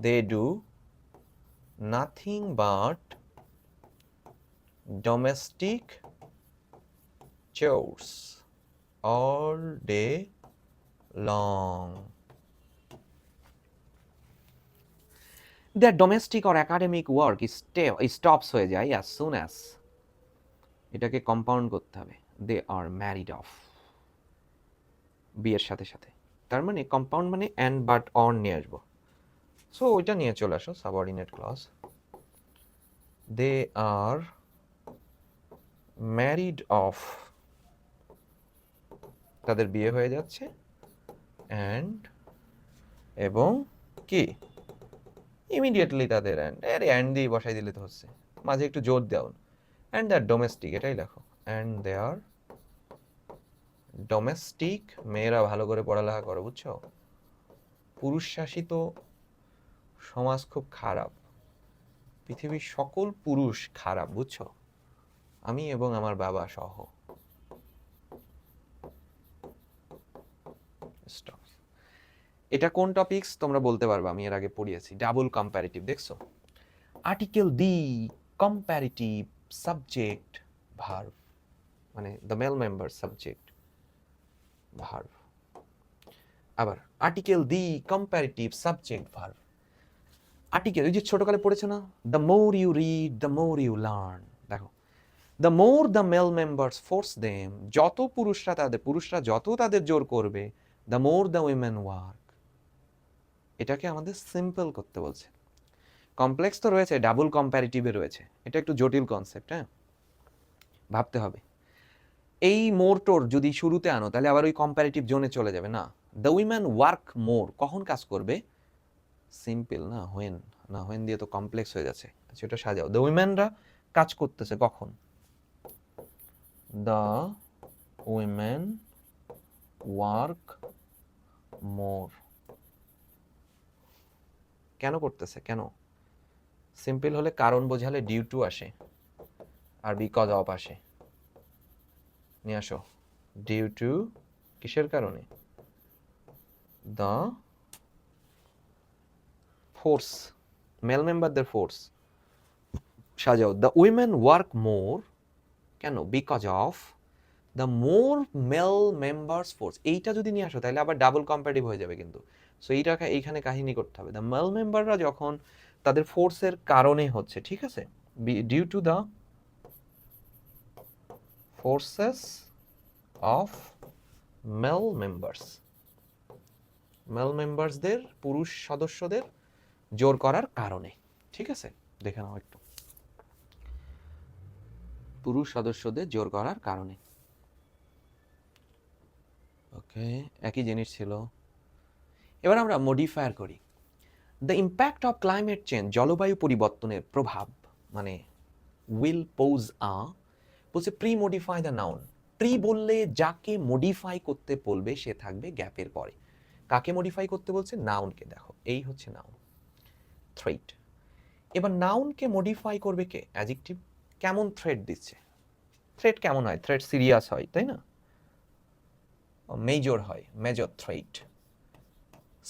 Speaker 1: they do nothing but domestic chores all day long. Their domestic or academic work stops হয়ে যায় as soon as, এটাকে কম্পাউন্ড করতে হবে, they are married off, বিয়ের সাথে সাথে, তার মানে কম্পাউন্ড মানে and but or নিয়ে আসবো, সো ওইটা নিয়ে চলে আসো subordinate clause. they are married off, তাদের বিয়ে হয়ে যাচ্ছে, অ্যান্ড এবং কি ইমিডিয়েটলি তাদের অ্যান্ড দিয়ে বসাই দিলে তো হচ্ছে, মাঝে একটু জোর দাও, অ্যান্ড দে আর ডোমেস্টিক, এটাই লেখো, অ্যান্ড দে আর ডোমেস্টিক। মেয়েরা ভালো করে পড়ালেখা করো, বুঝছো, পুরুষ শাসিত সমাজ খুব খারাপ, পৃথিবীর সকল পুরুষ খারাপ, বুঝছো, আমি এবং আমার বাবা সহ। এটা কোন টপিকস তোমরা বলতে পারবে, আমি এর আগে পড়িয়েছি, ডাবল কম্পারেটিভ, দেখছো, article the comparative subject verb, মানে the male member subject verb, আবার article the comparative subject verb, article ওই যে ছোটকালে পড়েছে না, the more you read the more you learn, দেখো, the more the male members force them, যত পুরুষরা যত তাদের জোর করবে, the more the women work, এটাকে আমাদের সিম্পল করতে বলছে। কমপ্লেক্স তো রয়েছে, ডাবল কম্প্যারিটিভে রয়েছে, এটা একটু জটিল কনসেপ্ট, হ্যাঁ, ভাবতে হবে। এই মোর টোর যদি শুরুতে আনো তাহলে আবার ওই কম্প্যারিটিভ জোনে চলে যাবে না। দ্য উইমেন ওয়ার্ক মোর, কখন কাজ করবে, সিম্পল না, হোয়েন দিয়ে তো কমপ্লেক্স হয়ে যাচ্ছে, সেটা সাজাও, দ্য উইমেনরা কাজ করতেছে কখন, দ্য উইমেন ওয়ার্ক মোর, কেন করতেছে, কেন, সিম্পল হলে কারণ বোঝালে ডিউ টু আসে আর বিকজ অফ আসে, নিয়ে আসো, ডিউ টু কিসের কারণে, দ্য ফোর্স, মেল মেম্বারদের ফোর্স, সাজাও, দ্য উইমেন ওয়ার্ক মোর, কেন, because of the more male members force, এইটা যদি নিয়ে আসো তাহলে আবার ডাবল কম্পারেটিভ হয়ে যাবে কিন্তু, সো এইখানে কাহিনী করতে হবে, দ্য মেল মেম্বাররা যখন তাদের ফোর্সের কারণে হচ্ছে, ঠিক আছে, due to the forces of male মেম্বার্সদের পুরুষ সদস্যদের জোর করার কারণে, ঠিক আছে, দেখে নাও একটু। পুরুষ সদস্যদের জোর করার কারণে। ওকে, একই জিনিস ছিল। এবার আমরা মডিফায়ার করি। The impact of climate change, জলবায়ু পরিবর্তনের প্রভাব, মানে উইল পোজ বলছে pre modify the noun. Pre বললে যাকে মডিফাই করতে বলবে সে থাকবে গ্যাপের পরে। কাকে মডিফাই করতে বলছে? নাউনকে। দেখো এই হচ্ছে নাউন, থ্রেট। এবার নাউনকে মডিফাই করবে কে? অ্যাডজেক্টিভ। কেমন থ্রেট দিচ্ছে? থ্রেট কেমন হয়? থ্রেট সিরিয়াস হয়, তাই না? মেজর হয়, major threat,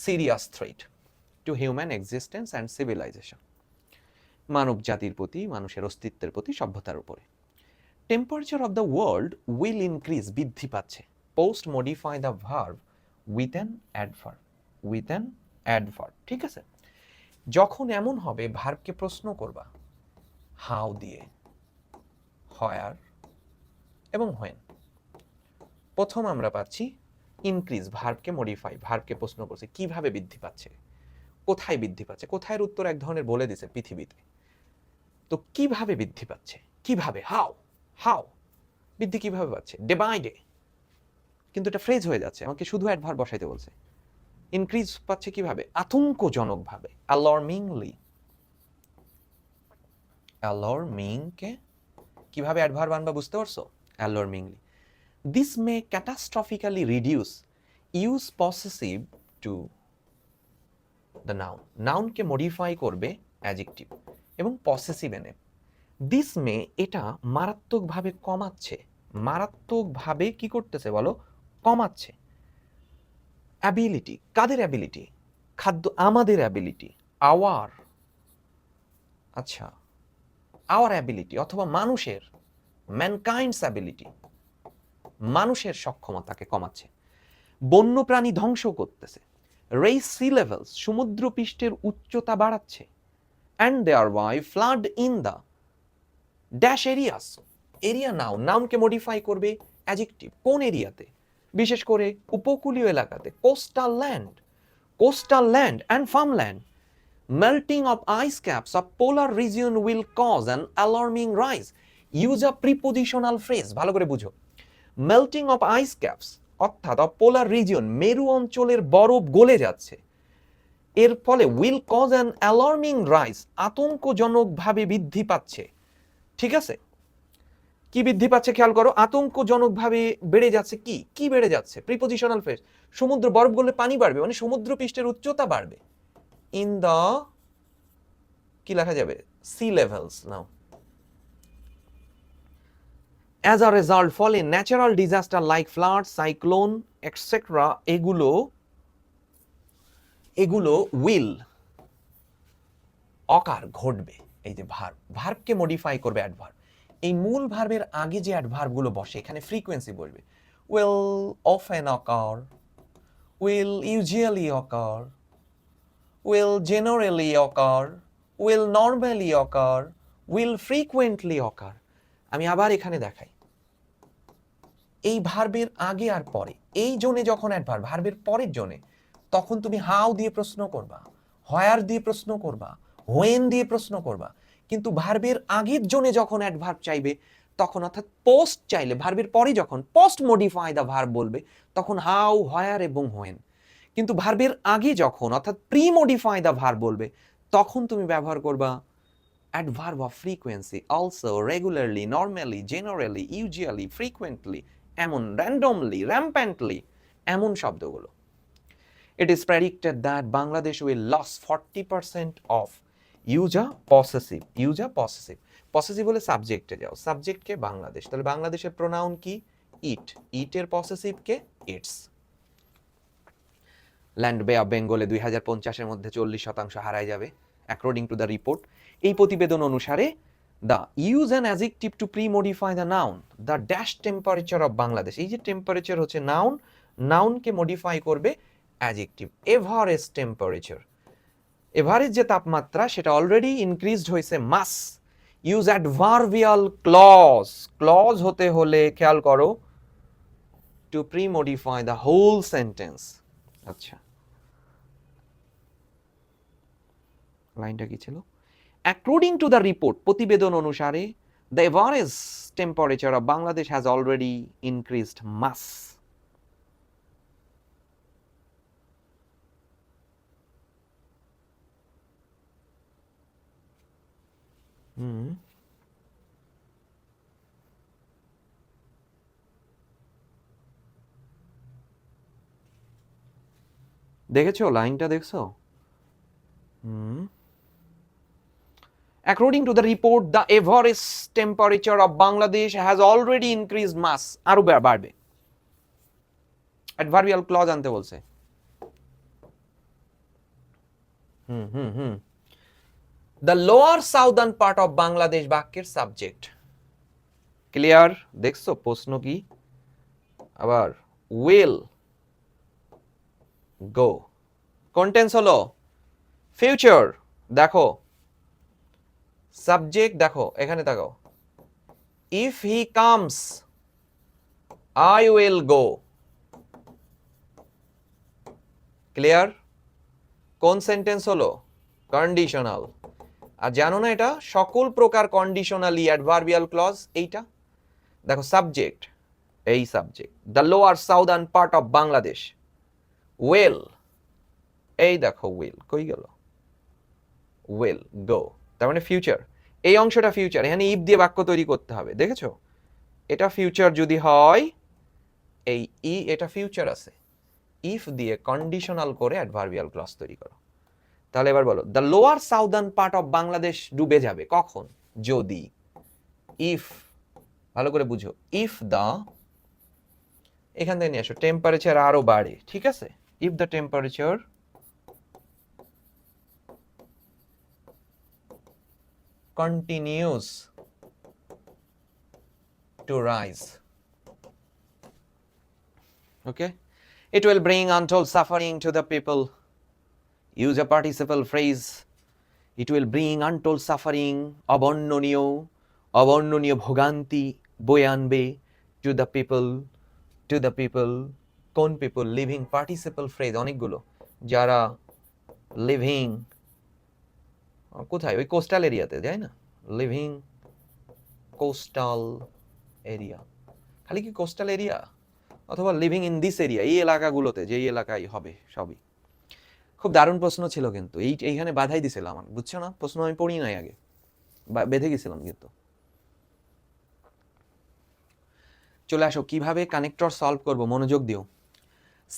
Speaker 1: serious threat to human existence and civilization, মানব জাতির প্রতি, মানুষের অস্তিত্বের প্রতি, সভ্যতার উপরে। Temperature of the world will increase, বৃদ্ধি পাচ্ছে। Post modify the verb with an adverb, with an adverb, ঠিক আছে? যখন এমন হবে ভার্বকে প্রশ্ন করবা হাউ দিয়ে, হোয়ার এবং হোয়েন। প্রথম আমরা পাচ্ছি ইনক্রিজ, ভার্বকে মডিফাই, ভার্বকে প্রশ্ন করছে কিভাবে বৃদ্ধি পাচ্ছে, কোথায় বৃদ্ধি পাচ্ছে। কোথায়ের উত্তর এক ধরনের বলে দিছে, পৃথিবীতে। তো কিভাবে বৃদ্ধি পাচ্ছে? কিভাবে? হাউ, হাউ বৃদ্ধি কিভাবে পাচ্ছে? Day by day. কিন্তু এটা ফ্রেজ হয়ে যাচ্ছে, আমাকে শুধু অ্যাডভার্ব বসাইতে বলছে। ইনক্রিজ পাচ্ছে কিভাবে? আতঙ্কজনকভাবে, অ্যালার্মিংলি। অ্যালার্মিংকে কিভাবে অ্যাডভার্ব আনবা বুঝতে পারছো? Alarmingly. This may catastrophically reduce use possessive to the noun. নাউনকে মডিফাই করবে অ্যাডজেক্টিভ এবং পসেসিভ এনে। দিস মে, এটা মারাত্মকভাবে কমাচ্ছে। মারাত্মকভাবে কি করতেছে বলো? কমাচ্ছে। অ্যাবিলিটি, কাদের অ্যাবিলিটি? খাদ্য, আমাদের অ্যাবিলিটি, আওয়ার, আচ্ছা আওয়ার অ্যাবিলিটি, অথবা মানুষের, ম্যানকাইন্ডস অ্যাবিলিটি, মানুষের সক্ষমতাকে কমাচ্ছে। বন্যপ্রাণী ধ্বংস করতেছে। রেইজ সি লেভেলস, সমুদ্র পৃষ্ঠের উচ্চতা বাড়াচ্ছে। And there why flood in the dash areas. Area noun, নাউনকে মডিফাই করবে অ্যাডজেক্টিভ। কোন এরিয়াতে? বিশেষ করে উপকূলীয় এলাকাতে, coastal land, coastal land and farmland. Melting of ice caps of polar region will cause an alarming rise. Use a prepositional phrase, ভালো করে বুঝো। মেল্টিং অফ আইস ক্যাপস অর্থাৎ অফ পোলার রিজিয়ন, মেরু অঞ্চলের বরফ গলে যাচ্ছে। এর ফলে will cause an alarming rise, আতঙ্কজনকভাবে বৃদ্ধি পাচ্ছে। ঠিক আছে, কি বৃদ্ধি পাচ্ছে খেয়াল করো, আতঙ্কজনকভাবে বেড়ে যাচ্ছে। কি কি বেড়ে যাচ্ছে? Prepositional phrase. সমুদ্র বরফ গললে পানি বাড়বে, মানে সমুদ্র পৃষ্ঠের উচ্চতা বাড়বে। ইন দ্য, কি লেখা যাবে? Sea levels. Now as a result, ফলে natural disaster like flood, cyclone etcetera, এগুলো উইল, অকার, ঘটবে। এই যে ভার্ব, ভার্বকে মডিফাই করবে অ্যাডভার্ব। এই মূল ভার্বের আগে যে অ্যাডভার্বগুলো বসে এখানে ফ্রিকোয়েন্সি বলবে। Will often occur, will usually occur, will generally occur, will normally occur, will frequently occur. আমি আবার এখানে দেখাই, এই ভার্বের আগে আর পরে, এই জোনে যখন অ্যাডভার্ব, ভার্বের পরের জোনে, তখন তুমি হাউ দিয়ে প্রশ্ন করবা, হোয়ার দিয়ে প্রশ্ন করবা, হোয়েন দিয়ে প্রশ্ন করবা। কিন্তু ভার্বের আগের জোনে যখন অ্যাডভার্ব চাইবে তখন, অর্থাৎ পোস্ট চাইলে, ভার্বের পরে যখন পোস্ট মডিফাই দ্য ভার্ব বলবে তখন হাউ, হোয়ার এবং হোয়েন। কিন্তু ভার্বের আগে যখন, অর্থাৎ প্রি মডিফাই দ্য ভার্ব বলবে, তখন তুমি ব্যবহার করবা adverb of frequency, also, regularly, normally, generally, usually, frequently, এমন, র্যান্ডমলি, র্যাম্প্যান্টলি, এমন শব্দগুলো। It is predicted that Bangladesh will lose 40% of use a possessive, use a possessive, possessive হলে সাবজেক্টে যাও, সাবজেক্টকে বাংলাদেশ, তাহলে বাংলাদেশের প্রোনাউন কি? ইট, ইটের পসেসিভ কে? ইটস। ল্যান্ড বে অফ বেঙ্গলে 2050-এর মধ্যে 40% হারায় যাবে অ্যাকর্ডিং টু দ্য রিপোর্ট। এই প্রতিবেদন অনুসারে the use an adjective to pre modify the noun the dash temperature of Bangladesh. এই যে টেম্পারেচার হচ্ছে নাউন, নাউনকে মডিফাই করবে অ্যাডজেক্টিভ। এভারেজ টেম্পারেচার, এভারেজ যে তাপমাত্রা সেটা অলরেডি ইনক্রিজড হয়েছে, মাস। ইউজ অ্যাডভার্বিয়াল ক্লজ, ক্লজ হতে হলে খেয়াল করো to pre modify the whole sentence. আচ্ছা, লাইনটা কি ছিল? অ্যাকর্ডিং টু দ্য রিপোর্ট, প্রতিবেদন অনুসারে The average temperature of Bangladesh has already increased mass. দেখেছো লাইনটা দেখছো? According to the report, the average temperature of Bangladesh has already increased mass. আরো বাড়বে। Adverbial clause আনতে বলছে। The lower southern part of Bangladesh বাক্যের সাবজেক্ট। ক্লিয়ার? দেখছো প্রশ্ন কি? আবার will go কোন টেন্স হলো? ফিউচার। দেখো সাবজেক্ট, দেখো এখানে তাকাও, if he comes I will go. Clear? কোন সেন্টেন্স হলো? কন্ডিশনাল। আর জানো না এটা সকল প্রকার কন্ডিশনালি অ্যাডভার্বিয়াল ক্লজ এইটা। দেখো সাবজেক্ট, এই subject, the lower southern part of Bangladesh, will, এই দেখো উইল কই গেল, উইল গো, তার মানে ফিউচার। এই অংশটা ফিউচার, এখানে ইফ দিয়ে বাক্য তৈরি করতে হবে। দেখেছো এটা ফিউচার যদি হয়, এই এটা ফিউচার আছে, ইফ দিয়ে কন্ডিশনাল করে অ্যাডভার্বিয়াল ক্লজ তৈরি করো। তাহলে এবার বলো, the lower southern part of Bangladesh ডুবে যাবে কখন? যদি, ইফ, ভালো করে বুঝো, ইফ দ্য, এখান থেকে নিয়ে আসো, টেম্পারেচার আরো বাড়ে, ঠিক আছে? If the temperature continues to rise, okay, it will bring untold suffering to the people. Use a participle phrase, it will bring untold suffering, অবর্ণনীয় ভোগান্তি বয়ে আনবে to the people, কোন people? লিভিং পার্টিসিপল ফ্রেজ অনেকগুলো, যারা living, কোথায়? ওই coastal এরিয়াতে, যায় না? লিভিং কোস্টাল এরিয়া, খালি কি কোস্টাল এরিয়া, অথবা লিভিং ইন দিস এরিয়া, এই এলাকাগুলোতে, যেই এলাকায় হবে সবই। খুব দারুণ প্রশ্ন ছিল কিন্তু, এইখানে বাধাই দিছিল আমার, বুঝছো না? প্রশ্ন আমি পড়ি নাই আগে, বেঁধে গেছিলাম কিন্তু। চলে আসো কিভাবে কানেক্টর সলভ করব, মনোযোগ দিও।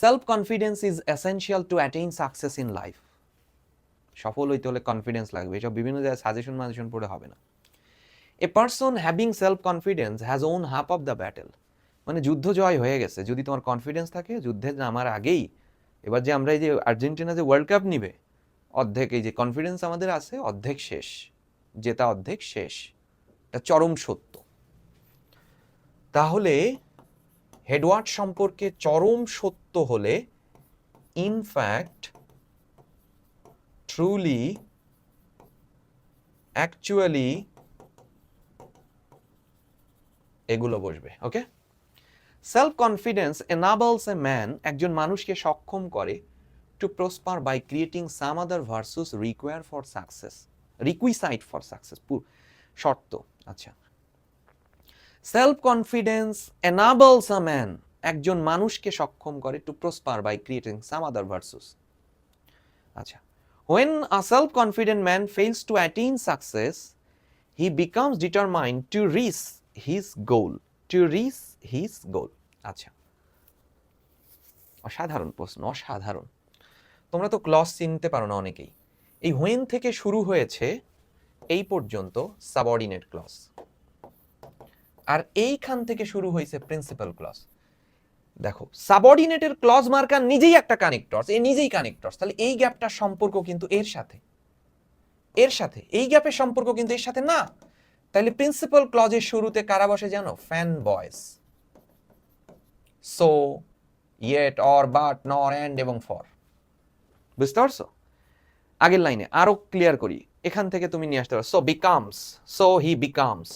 Speaker 1: Self confidence is essential to attain success in life. সফল হইতে হলে কনফিডেন্স লাগবে, এসব বিভিন্ন জায়গায় সাজেশন পড়ে হবে না। A person having self confidence has won half of the battle, মানে যুদ্ধ জয় হয়ে গেছে যদি তোমার কনফিডেন্স থাকে। যুদ্ধে নামার আগেই, এবার যে আমরা এই যে আর্জেন্টিনা যে ওয়ার্ল্ড কাপ নিবে, অর্ধেক, এই যে কনফিডেন্স আমাদের আছে, অর্ধেক শেষ, জেতা অর্ধেক শেষ, এটা চরম সত্য। তাহলে হেডওয়ার্ড সম্পর্কে চরম সত্য হলে, ইনফ্যাক্ট, ট্রুলি, অ্যাকচুয়ালি, এগুলো বসবে। Okay, self confidence enables a man, একজন মানুষকে সক্ষম করে, to prosper by creating some other virtues require for success, requisite for success, শর্ত। আচ্ছা, self confidence enables a man, একজন মানুষকে সক্ষম করে, to prosper by creating some other virtues. আচ্ছা, when a self-confident man fails to attain success, he becomes determined to reach his goal, আচ্ছা, অসাধারণ প্রশ্ন, অসাধারণ। তোমরা তো ক্লজ চিনতে পারো না অনেকেই। এই when থেকে শুরু হয়েছে এই পর্যন্ত সাবঅর্ডিনেট ক্লজ, আর এইখান থেকে শুরু হয়েছে প্রিন্সিপাল ক্লজ। দেখো সাবঅর্ডিনেটের ক্লজ মার্কার নিজেই একটা কানেক্টরস, এই নিজেই কানেক্টরস, তাহলে এই গ্যাপটার সম্পর্ক কিন্তু এর সাথে, এই গ্যাপের সম্পর্ক কিন্তু এর সাথে না। তাহলে প্রিন্সিপাল ক্লজের শুরুতে কারা বসে জানো? ফ্যান বয়েস, সো, ইয়েট, অর, বাট, নর, এন্ড এবং ফর। বুঝতে পারছো? আগের লাইনে আরো ক্লিয়ার করি, এখান থেকে তুমি নিয়ে আসতে পারো, so he becomes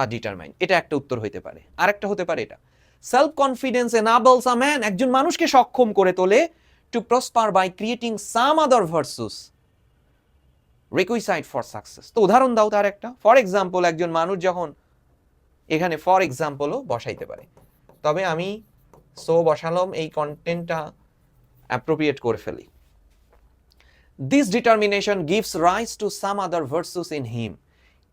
Speaker 1: a determined, এটা একটা উত্তর হইতে পারে। আরেকটা হতে পারে এটা, self confidence enables a man, একজন মানুষকে সক্ষম করে তোলে, to prosper by creating some other virtues, requisite for success. তো উদাহরণ দাও তার একটা। ফর এক্সাম্পল, একজন মানুষ যখন এখানে ফর এক্সাম্পলও বসাইতে পারে, তবে আমি সো বসালাম, এই কন্টেন্টটা অ্যাপ্রোপ্রিয়েট করে ফেলি। This determination gives rise to some other virtues in him.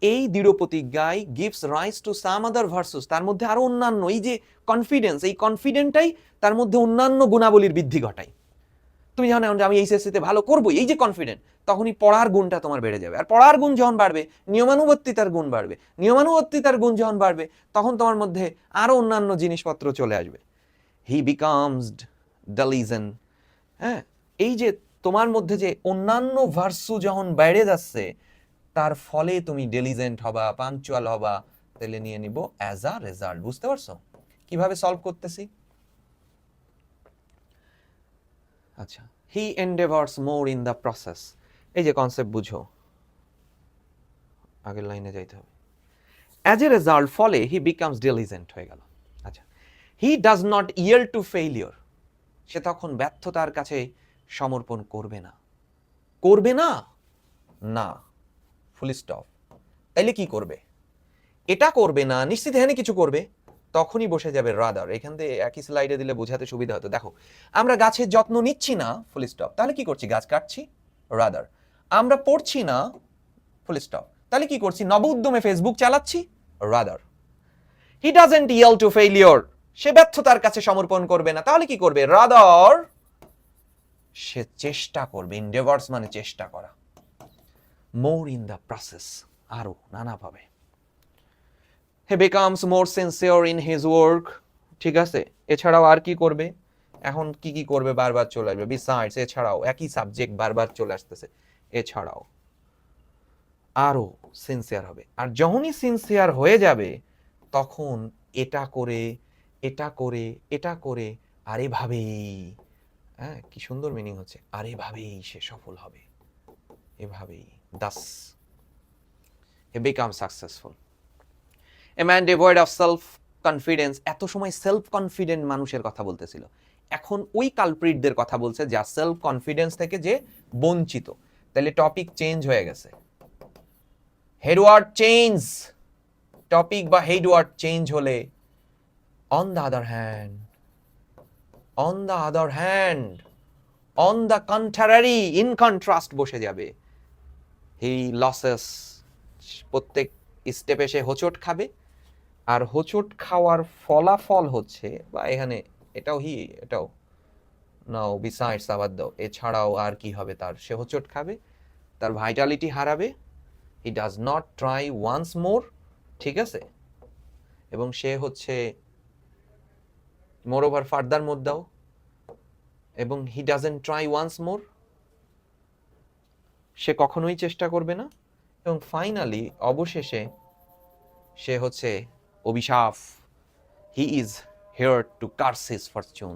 Speaker 1: এই দৃঢ় প্রতিজ্ঞায় gives rise to some other virtues, তার মধ্যে আরো অন্যান্য, এই যে কনফিডেন্স, এই কনফিডেন্টটাই তার মধ্যে অন্যান্য গুণাবলীর বৃদ্ধি ঘটায়। তুমি যখন আমি এইচএসসিতে ভালো করবো, এই যে কনফিডেন্ট, তখনই পড়ার গুণটা তোমার বেড়ে যাবে। আর পড়ার গুণ যখন বাড়বে, নিয়মানুবর্তিতার গুণ বাড়বে। নিয়মানুবর্তিতার গুণ যখন বাড়বে, তখন তোমার মধ্যে আরো অন্যান্য জিনিসপত্র চলে আসবে। He becomes diligent. হ্যাঁ, এই যে তোমার মধ্যে যে অন্যান্য ভার্সু যখন বেড়ে যাচ্ছে, তার ফলে তুমি ডেলিজেন্ট হবা, পাঞ্চুয়াল হবা। তাহলে নিয়ে নিব অ্যাজ আ রেজাল্ট। বুঝতে পারছো কিভাবে সলভ করতেছি? আচ্ছা, he endeavours more in the process. এই যে কনসেপ্ট বুঝো, আগের লাইনে যাইতে হবে। অ্যাজ এ রেজাল্ট, ফলে হি বিকামস ডিলিজেন্ট হয়ে গেল। আচ্ছা, he does not yield to failure. সে তখন ব্যর্থতার কাছে সমর্পণ করবে না। করবে না, না, ফুল স্টপ। তাইলে কি করবে? এটা করবে না, নিশ্চিত এখানে কিছু করবে, তখনই বসে যাবে রাদার। এখান থেকে একই স্লাইডে দিলে বোঝাতে সুবিধা হতো। দেখো, আমরা গাছের যত্ন নিচ্ছি না, ফুল স্টপ, তাহলে কি করছি? গাছ কাটছি, রাদার। আমরা পড়ছি না, ফুল স্টপ, তাহলে কি করছি? নব উদ্যমে ফেসবুক চালাচ্ছি, rather. He doesn't yield to failure. সে ব্যর্থতার কাছে সমর্পণ করবে না, তাহলে কি করবে? রাদার সে চেষ্টা করবে। ইন্ডেভার্স মানে চেষ্টা করা। মোর ইন দ্য প্রসেস, আরো নানাভাবে। হি becomes more sincere in his work. ঠিক আছে, এছাড়াও আর কি করবে? এখন কি কি করবে বারবার চলে আসবে। বিসাইডস, এছাড়াও, একই সাবজেক্ট বারবার চলে আসতেছে, এছাড়াও আরো সিনসিয়ার হবে। আর যখনই সিনসিয়ার হয়ে যাবে, তখন এটা করে, এটা করে, এটা করে, আর এভাবেই, হ্যাঁ, কি সুন্দর মিনিং হচ্ছে, আর এভাবেই সে সফল হবে, এভাবেই। Thus he become successful. A man devoid of self confidence. এত সময় সেলফ কনফিডেন্ট মানুষের কথা বলতেছিল, এখন ওই কালপ্রিটদের কথা বলছে যা সেলফ কনফিডেন্স থেকে যে বঞ্চিত। তাহলে টপিক চেঞ্জ হয়ে গেছে। হেডওয়ার্ড চেঞ্জ, টপিক বা হেডওয়ার্ড চেঞ্জ হলে on the other hand, on the other hand, on the contrary, in contrast বসে যাবে। হি লসেস, প্রত্যেক স্টেপে সে হোঁচট খাবে। আর হোঁচট খাওয়ার ফলাফল হচ্ছে, বা এখানে এটাও হি, এটাও নাও, বিসাইডস আবার দাও, এছাড়াও আর কি হবে তার? সে হোঁচট খাবে, তার ভাইটালিটি হারাবে। He does not try once more. ঠিক আছে, এবং সে হচ্ছে মোর ওভার ফার্দার মোর দাও, এবং he doesn't try once more, সে কখনোই চেষ্টা করবে না। এবং ফাইনালি, অবশেষে, সে হচ্ছে অভিশাপ। He is here to curse his fortune.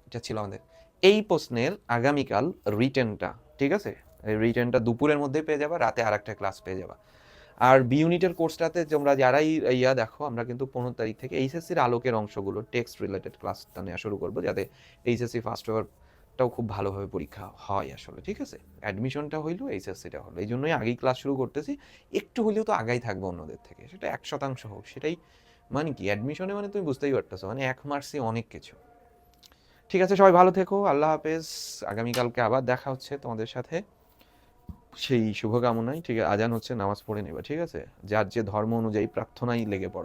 Speaker 1: এটা ছিল আমাদের এই প্রশ্নের আগামীকাল রিটেনটা। ঠিক আছে, এই রিটেনটা দুপুরের মধ্যে পেয়ে যাবা, রাতে আর একটা ক্লাস পেয়ে যাবা। আর বি ইউনিটের কোর্সটাতে তোমরা যারাই দেখো, আমরা কিন্তু 15 তারিখ থেকে এইচএসসির আলোকের অংশগুলো, টেক্সট রিলেটেড ক্লাসটা নেওয়া শুরু করবো, যাতে এইচএসসি ফার্স্ট পেপারটাও খুব ভালোভাবে পরীক্ষা হয় আসলে। ঠিক আছে, অ্যাডমিশনটা হইলো, এইচএসসিটা হলো, এই জন্যই আগেই ক্লাস শুরু করতেছি। একটু হলেও তো আগাই থাকবো অন্যদের থেকে, সেটা 1% হোক, সেটাই মানে কি অ্যাডমিশনে, মানে তুমি বুঝতেই পারতেছো, মানে 1 মার্কসে অনেক কিছু। ঠিক আছে, সবাই ভালো থেকো, আল্লাহ হাফেজ। আগামীকালকে আবার দেখা হচ্ছে তোমাদের সাথে, সেই শুভকামনায়। ঠিক আছে, আজান হচ্ছে, নামাজ পড়ে নেবা। ঠিক আছে, যার যে ধর্ম অনুযায়ী প্রার্থনায় লেগে পড়ো।